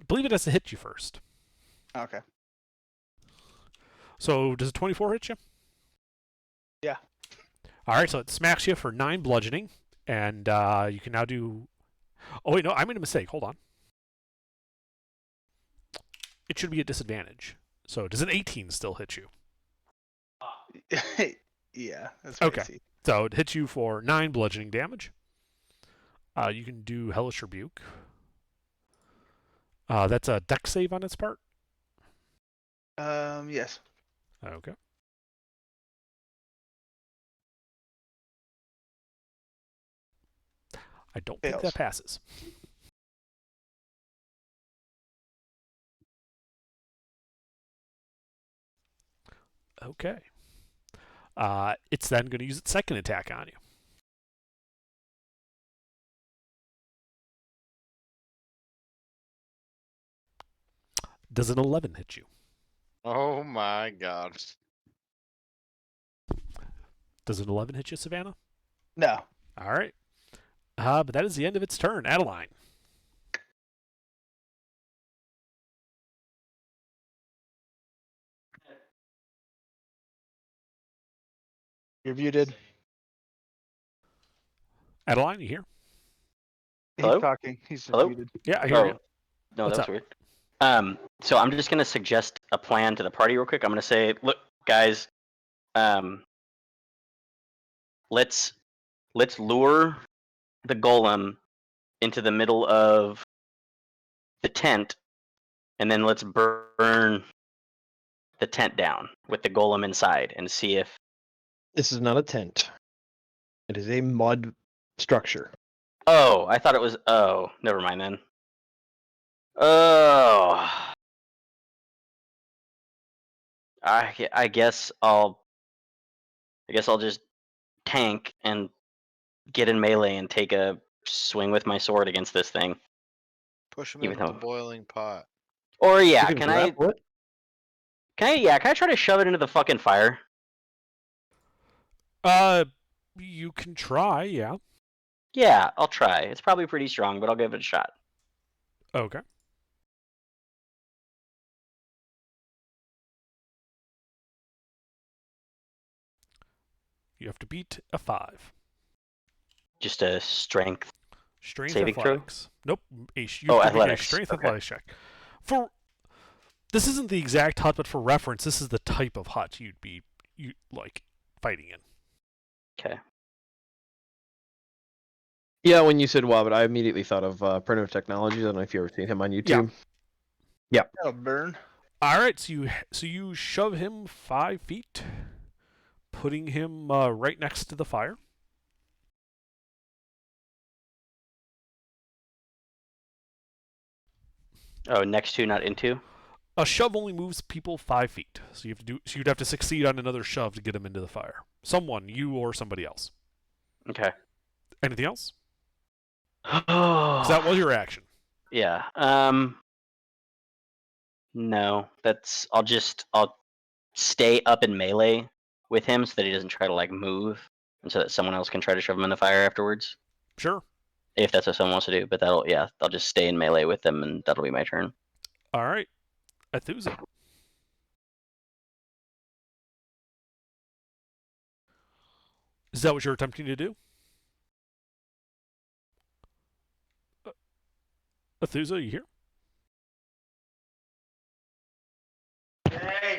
believe it has to hit you first. Okay. So does a 24 hit you? Yeah. All right, so it smacks you for 9 bludgeoning, and you can now do. Oh wait, no, I made a mistake. Hold on. It should be a disadvantage. So does an 18 still hit you? Yeah, that's what I Okay. see. So it hits you for 9 bludgeoning damage. You can do Hellish Rebuke. That's a dex save on its part. Yes. Okay. I don't think Fails. that passes. Okay. It's then going to use its second attack on you. Does an 11 hit you? Oh my god. Does an 11 hit you, Savannah? No. All right. But that is the end of its turn. Adeline. You're muted. Adeline, you here? Hello? He's talking. He's just Hello? muted. Yeah, I hear Oh, you. no, What's that was up? weird. So I'm just gonna suggest a plan to the party real quick. I'm gonna say, look, guys, let's lure the golem into the middle of the tent, and then let's burn the tent down with the golem inside, and see if. This is not a tent. It is a mud structure. Oh, I thought it was. Oh, never mind then. Oh. I guess I'll just tank and get in melee and take a swing with my sword against this thing. Push him Even into the though- boiling pot. Or yeah, You can I grapple it? try to shove it into the fucking fire? You can try, yeah. Yeah, I'll try. It's probably pretty strong, but I'll give it a shot. Okay. You have to beat a 5. Just a strength. Strength Saving throw? athletics. Nope. You Oh, have to make a athletics. strength Okay. athletics check. This isn't the exact hut, but for reference, this is the type of hut you'd be fighting in. Okay. Yeah, when you said Wobbit, I immediately thought of Primitive Technologies. I don't know if you've ever seen him on YouTube. That'll burn. All right, so you shove him 5 feet, putting him right next to the fire. Oh, next to, not into. A shove only moves people 5 feet, so you'd have to succeed on another shove to get him into the fire. Someone, you or somebody else. Okay. Anything else? 'Cause that was your action. Yeah. No, I'll stay up in melee with him so that he doesn't try to move, and so that someone else can try to shove him in the fire afterwards. Sure. If that's what someone wants to do, but I'll just stay in melee with them, and that'll be my turn. All right. Athusa. Is that what you're attempting to do? Athusa, are you here?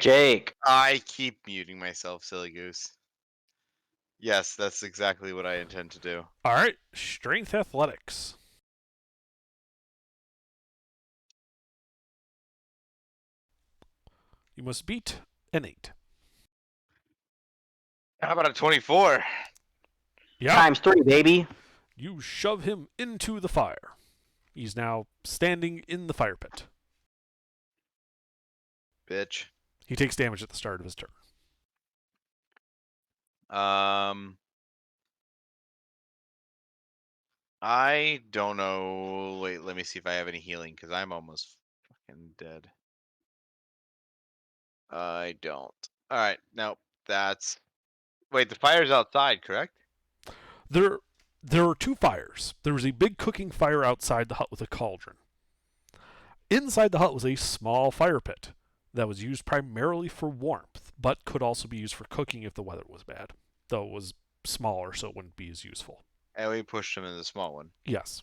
Jake. I keep muting myself, silly goose. Yes, that's exactly what I intend to do. All right. Strength athletics. You must beat an 8. How about a 24? Yeah. Times 3, baby. You shove him into the fire. He's now standing in the fire pit. Bitch. He takes damage at the start of his turn. I don't know. Wait, let me see if I have any healing, because I'm almost fucking dead. I don't. Alright, nope. That's... Wait, the fire's outside, correct? There are 2 fires. There was a big cooking fire outside the hut with a cauldron. Inside the hut was a small fire pit that was used primarily for warmth, but could also be used for cooking if the weather was bad, though it was smaller, so it wouldn't be as useful. And we pushed him in the small one. Yes.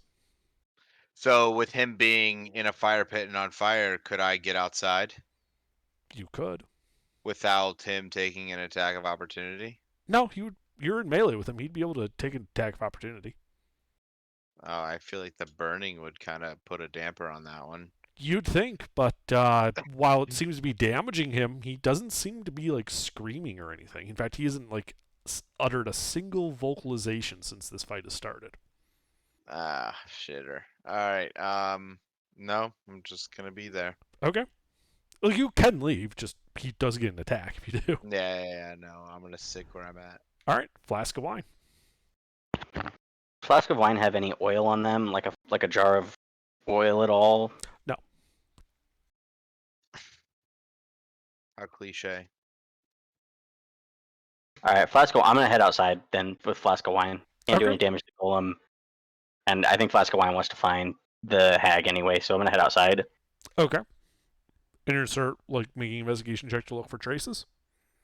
So with him being in a fire pit and on fire, could I get outside You could. without him taking an attack of opportunity? No, you're in melee with him. He'd be able to take an attack of opportunity. Oh, I feel like the burning would kind of put a damper on that one. You'd think, but while it seems to be damaging him, he doesn't seem to be screaming or anything. In fact, he hasn't uttered a single vocalization since this fight has started. Ah, shitter. Alright, no, I'm just gonna be there. Okay. Well, you can leave, just he does get an attack if you do. Yeah, no, I'm gonna stick where I'm at. All right, flask of wine. Flask of wine have any oil on them, like a jar of oil at all? No. How cliche. All right, flask of. I'm gonna head outside then with flask of wine. Can't do Okay. any damage to Golem, and I think flask of wine wants to find the hag anyway, so I'm gonna head outside. Okay. And you start making an investigation check to look for traces.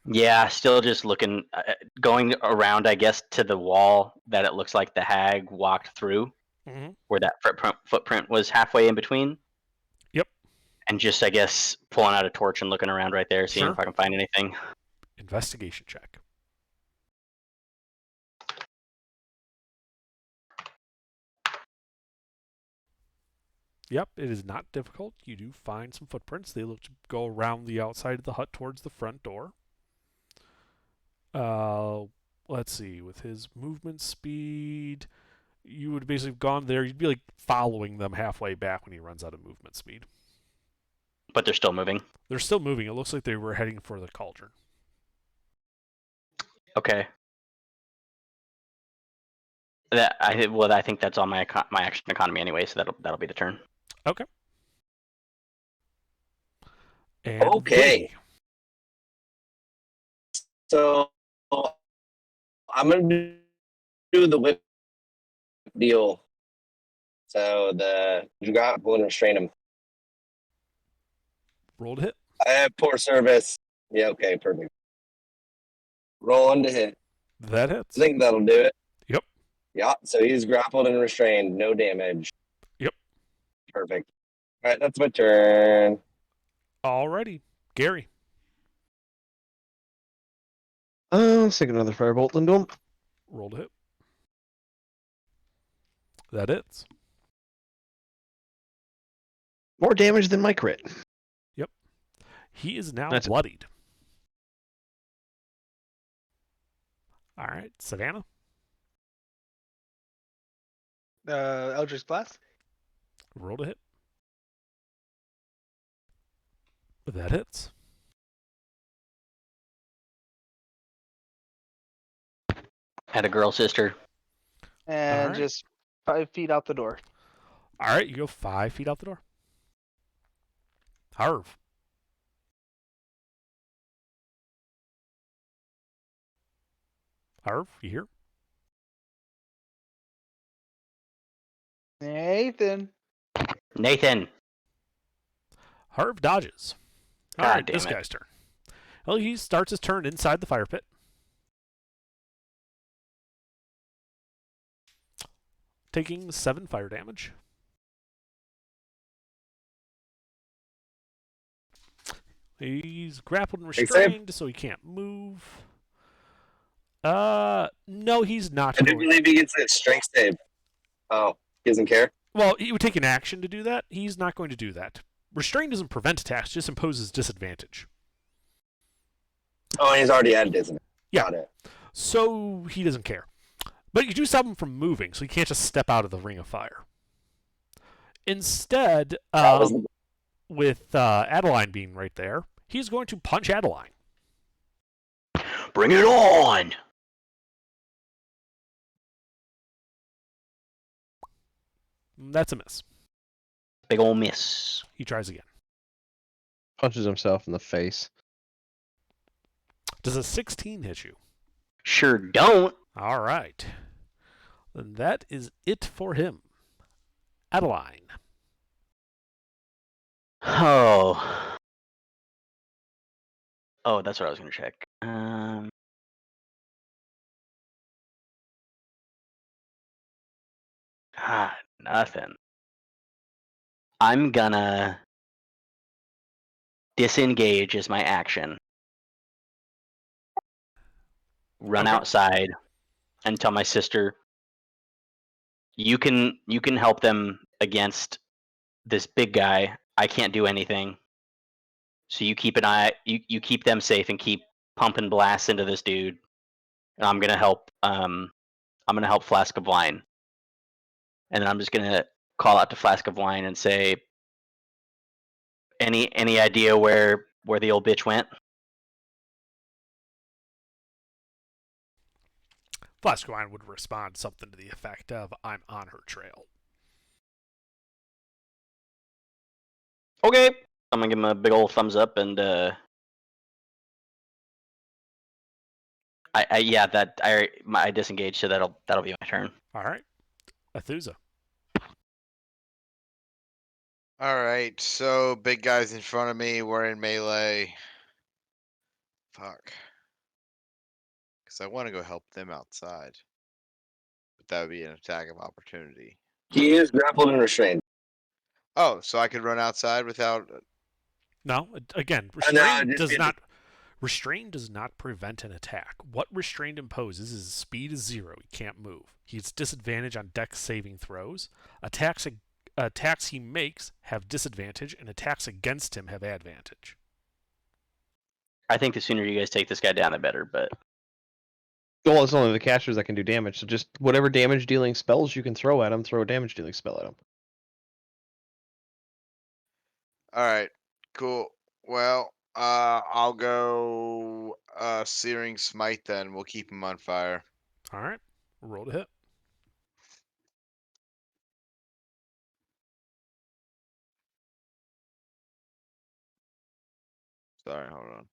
Yeah, still just looking, going around, I guess, to the wall that it looks like the hag walked through, Mm-hmm. where that footprint was halfway in between. Yep. And just, I guess, pulling out a torch and looking around right there, seeing Sure. if I can find anything. Investigation check. Yep, it is not difficult. You do find some footprints. They look to go around the outside of the hut towards the front door. Let's see. With his movement speed, you would basically have gone there. You'd be following them halfway back when he runs out of movement speed. But they're still moving. They're still moving. It looks like they were heading for the cauldron. Okay. I think that's on my my action economy anyway, so that'll be the turn. And Okay. Vinny. So I'm gonna do the whip deal. So you got going to restrain him. Roll to hit. I have poor service. Yeah, okay, perfect. Roll on to hit. That hits. I think that'll do it. Yep. Yeah, so he's grappled and restrained, no damage. Yep. Perfect. All right, that's my turn. Alrighty. Gary. Let's take another firebolt into him. Roll to hit. That hits. More damage than my crit. He is now That's it. bloodied. All right, Savannah. Eldritch Blast. Roll to hit. That hits. Had a girl sister. And Alright. just 5 feet out the door. All right, you go 5 feet out the door. Harv. Harv, you here? Nathan. Nathan. Harv dodges. All God right, damn this it. guy's turn. Well, he starts his turn inside the fire pit. Taking 7 fire damage. He's grappled and Big save. restrained, so he can't move. No, he's not. I do going- believe he gets a strength save. Oh, he doesn't care? Well, he would take an action to do that. He's not going to do that. Restrain doesn't prevent attacks, just imposes disadvantage. Oh, and he's already at it, isn't it? Yeah. Got it. So he doesn't care. But you do stop him from moving, so he can't just step out of the ring of fire. Instead, That was with Adeline being right there, he's going to punch Adeline. Bring it on! That's a miss. Big ol' miss. He tries again. Punches himself in the face. Does a 16 hit you? Sure don't. All right. Then that is it for him. Adeline. Oh. Oh, that's what I was gonna check. Nothing. I'm gonna disengage as my action. Run Okay. outside and tell my sister, you can help them against this big guy. I can't do anything. So you keep an eye, you keep them safe and keep pumping blasts into this dude. And I'm gonna help Flask of Wine. And then I'm just gonna call out to Flask of Wine and say, any idea where the old bitch went? Flask of Wine would respond something to the effect of, I'm on her trail. Okay. I'm gonna give him a big old thumbs up and I disengage, so that'll be my turn. All right. Athusa. All right, so big guys in front of me. We're in melee. Fuck. Because I want to go help them outside. But that would be an attack of opportunity. He is grappled and restrained. Oh, so I could run outside without. No, again, restrain does not prevent an attack. What restrained imposes is speed is 0. He can't move. He's disadvantage on dex saving throws. Attacks he makes have disadvantage, and attacks against him have advantage. I think the sooner you guys take this guy down, the better. But Well, it's only the casters that can do damage, so just whatever damage dealing spells you can throw at him, throw a damage dealing spell at him. All right, cool. Well, I'll go Searing Smite then. We'll keep him on fire. All right. Roll to hit. Sorry, hold on.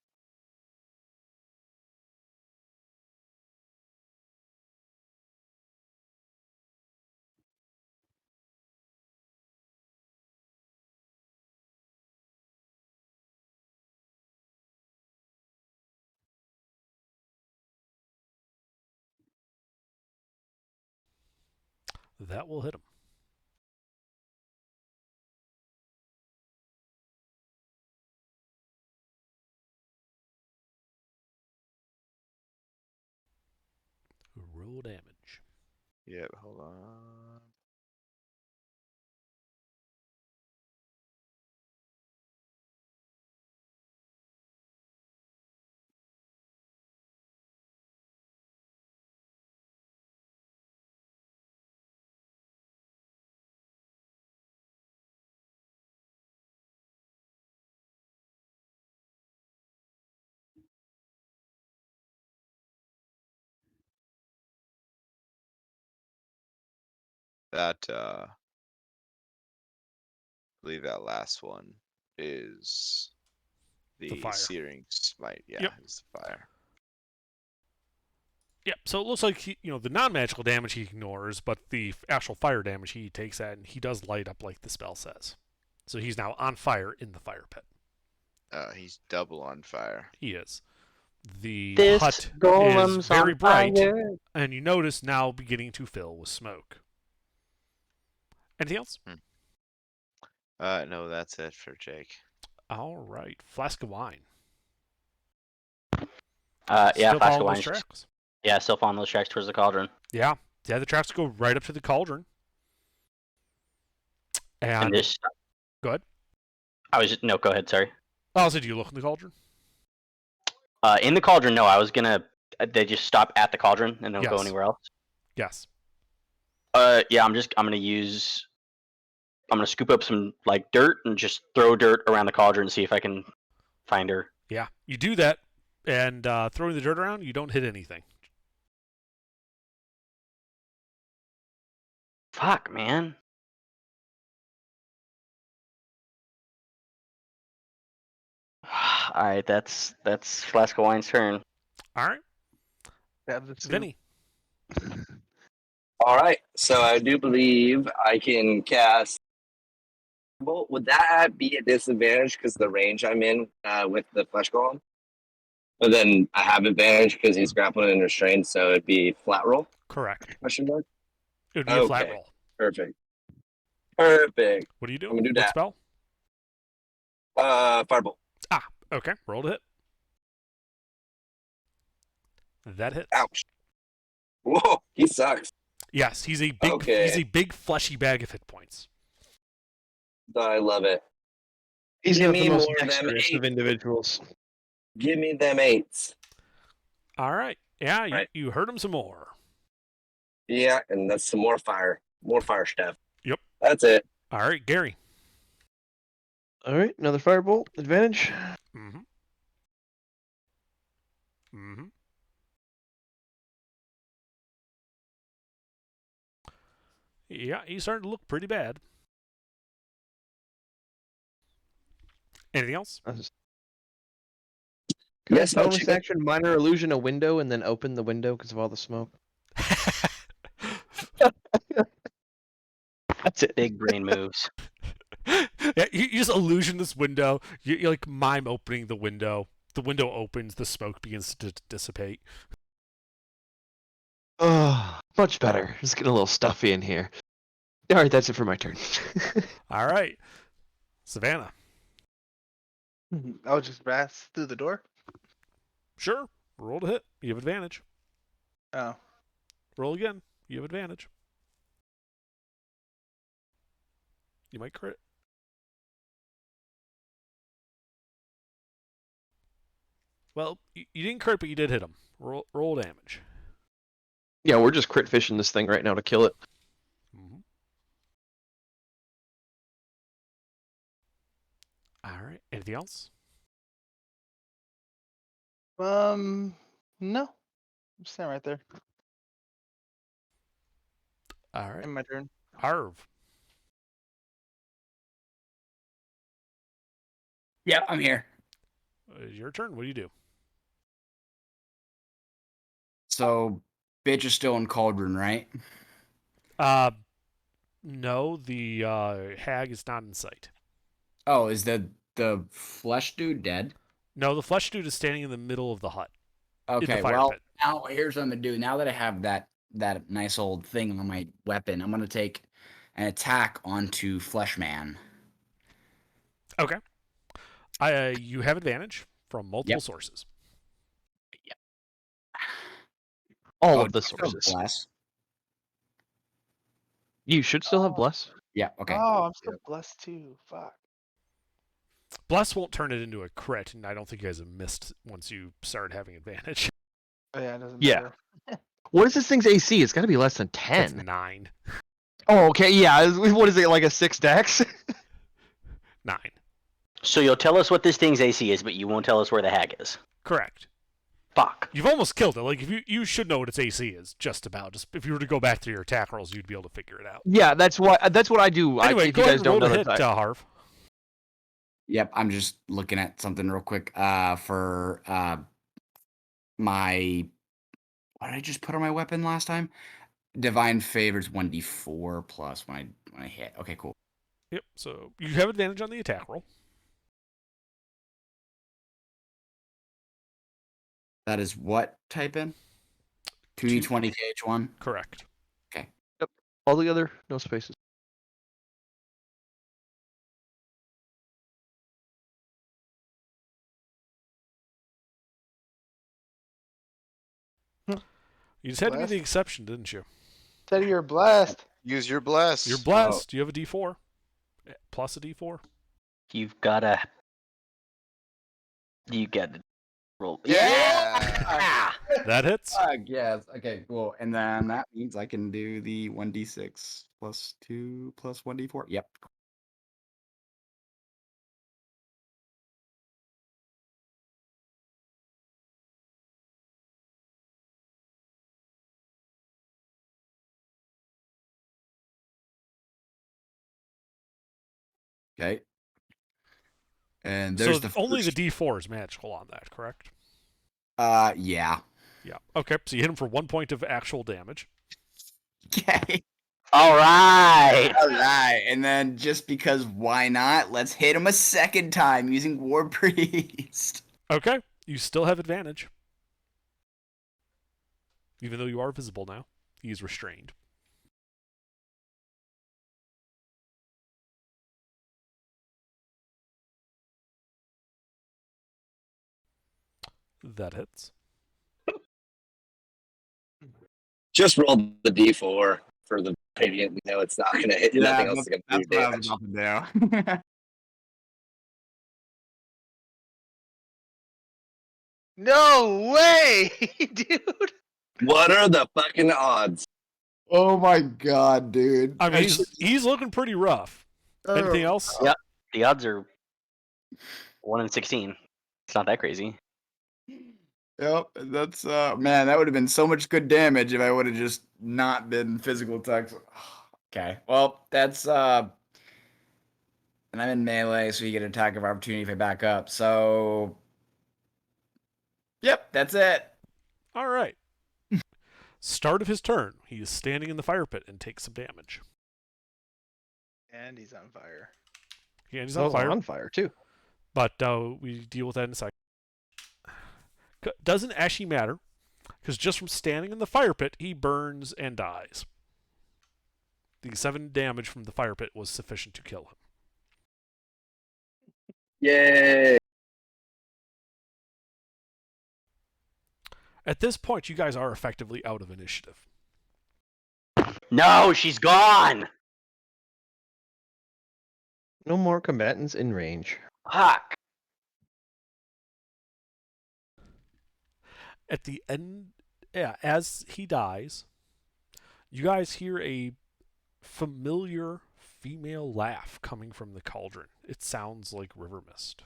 That will hit him. Roll damage. Yeah, hold on. That I believe that last one is the fire. searing smite. Yeah, Yep. it's the fire. Yep. So it looks like the non-magical damage he ignores, but the actual fire damage he takes that, and he does light up like the spell says. So he's now on fire in the fire pit. He's double on fire. He is. The This hut is golem's very on bright, fire. and you notice now beginning to fill with smoke. Anything else? No, that's it for Jake. All right. Flask of wine. Yeah, Still flask of following those wine. tracks. Yeah, still following those tracks towards the cauldron. Yeah. Yeah, the tracks go right up to the cauldron. And And just go ahead. no, go ahead, sorry. Oh, so do you look in the cauldron? In the cauldron, no, I was gonna they just stop at the cauldron and don't go Yes. anywhere else. Yes. Yeah, I'm gonna scoop up some like dirt and just throw dirt around the cauldron and see if I can find her. Yeah. You do that, and throwing the dirt around, you don't hit anything. Fuck, man. All right, that's Flask of Wine's turn. All right. Grab the two. Vinny. All right, so I do believe I can cast. Well, would that be a disadvantage because the range I'm in with the flesh golem? But then I have advantage because he's grappled and restrained, so it'd be flat roll? Correct. Question mark. It would be a flat Okay. roll. Perfect. Perfect. What do you do? I'm gonna do What that. spell? Firebolt. Ah, okay. Roll to hit. That hits. Ouch. Whoa, he sucks. Yes, he's a big Okay. he's a big fleshy bag of hit points. I love it. He's Give not me the most more of them dexterous of eight. individuals. Give me them 8s. All right. Yeah, Right. you hurt him some more. Yeah, and that's some more fire. More fire stuff. Yep. That's it. All right, Gary. All right, another firebolt advantage. Mm-hmm. Mm-hmm. Yeah, he's starting to look pretty bad. Anything else? Can Yes, I no bonus chicken. action minor illusion a window and then open the window because of all the smoke? That's it. Big brain moves. Yeah, you just illusion this window. You like mime opening the window. The window opens. The smoke begins to dissipate. Oh, much better. Just getting a little stuffy in here. All right, that's it for my turn. All right, Savannah. I'll just blast through the door. Sure. Roll to hit. You have advantage. Oh. Roll again. You have advantage. You might crit. Well, you didn't crit, but you did hit him. Roll damage. Yeah, we're just crit fishing this thing right now to kill it. Mm-hmm. All right. Anything else? No. I'm standing right there. All right. In my turn. Harv. Yeah, I'm here. Your turn. What do you do? So, bitch is still in Cauldron, right? No, the hag is not in sight. Oh, is the flesh dude dead? No, the flesh dude is standing in the middle of the hut. In the Okay, fire well, pit. now here's what I'm gonna do. Now that I have that nice old thing on my weapon, I'm gonna take an attack onto Fleshman. Okay. You have advantage from multiple sources. All Oh, of the do I still have sources. Bless. You should still have bless. Yeah. Okay. Oh, I'm still blessed too. Fuck. Bless won't turn it into a crit, and I don't think you guys have missed once you start having advantage. Oh, yeah, it doesn't Yeah. matter. What is this thing's AC? It's got to be less than It's 10. 9. Oh, okay. Yeah. What is it, like a 6 dex? 9. So you'll tell us what this thing's AC is, but you won't tell us where the hag is. Correct. Fuck. You've almost killed it. Like if you should know what its AC is, just about. Just if you were to go back to your attack rolls, you'd be able to figure it out. Yeah, that's what I do. Anyway, if go you ahead guys and roll don't to know hit, that. Harv. Yep. I'm just looking at something real quick. For my what did I just put on my weapon last time? Divine favors 1d4 plus when I hit. Okay, cool. Yep. So you have advantage on the attack roll. That is what type in? 2d20 KH1. Correct. All the other, no spaces. You just had to be Blessed? the exception, didn't you? Said you're blessed. Use your bless. You're blessed. You have a D4 plus a D4. You've gotta. You get roll. Yeah. That hits. Yes. Okay, cool. And then that means I can do the 1d6 plus 2 plus 1d4. Yep. Okay. And there's So the only first... the D4 is magical on that, correct? Yeah. Yeah. Okay. So you hit him for 1 point of actual damage. Okay. All right. All right. And then just because why not? Let's hit him a second time using War Priest. Okay. You still have advantage. Even though you are visible now. He's restrained. That hits. Just roll the d4 for the radiant. You know it's not gonna hit. Nothing else is gonna do damage. about to do. No way, dude. What are the fucking odds? Oh my god, dude. I mean, he's looking pretty rough. Anything else? Yeah. The odds are 1 in 16. It's not that crazy. Yep, that's man, that would have been so much good damage if I would have just not been physical attacks. Okay. Well, that's and I'm in melee, so you get an attack of opportunity if I back up. So yep, that's it. All right. Start of his turn. He is standing in the fire pit and takes some damage. And he's on fire. Yeah, he's on fire. On fire too. But we deal with that in a second. Doesn't actually matter, because just from standing in the fire pit, he burns and dies. The 7 damage from the fire pit was sufficient to kill him. Yay! At this point, you guys are effectively out of initiative. No, she's gone. No more combatants in range. Fuck. At the end, yeah, as he dies, you guys hear a familiar female laugh coming from the cauldron. It sounds like River Mist.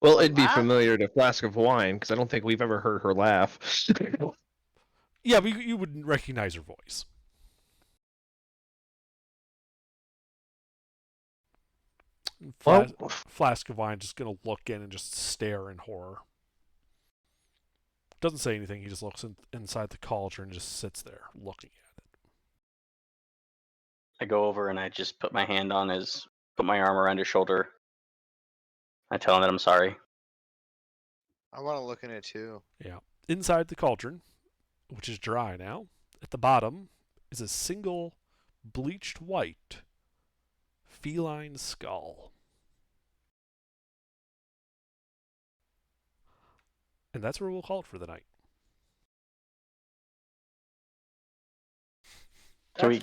Well, it'd be familiar to Flask of Wine because I don't think we've ever heard her laugh. Yeah, but you wouldn't recognize her voice. Flask of Wine just gonna look in and just stare in horror. Doesn't say anything. He just looks inside the cauldron and just sits there looking at it. I go over and I just put my arm around his shoulder. I tell him that I'm sorry. I want to look in it too. Yeah. Inside the cauldron, which is dry now, at the bottom is a single bleached white feline skull. And that's where we'll call it for the night. Can we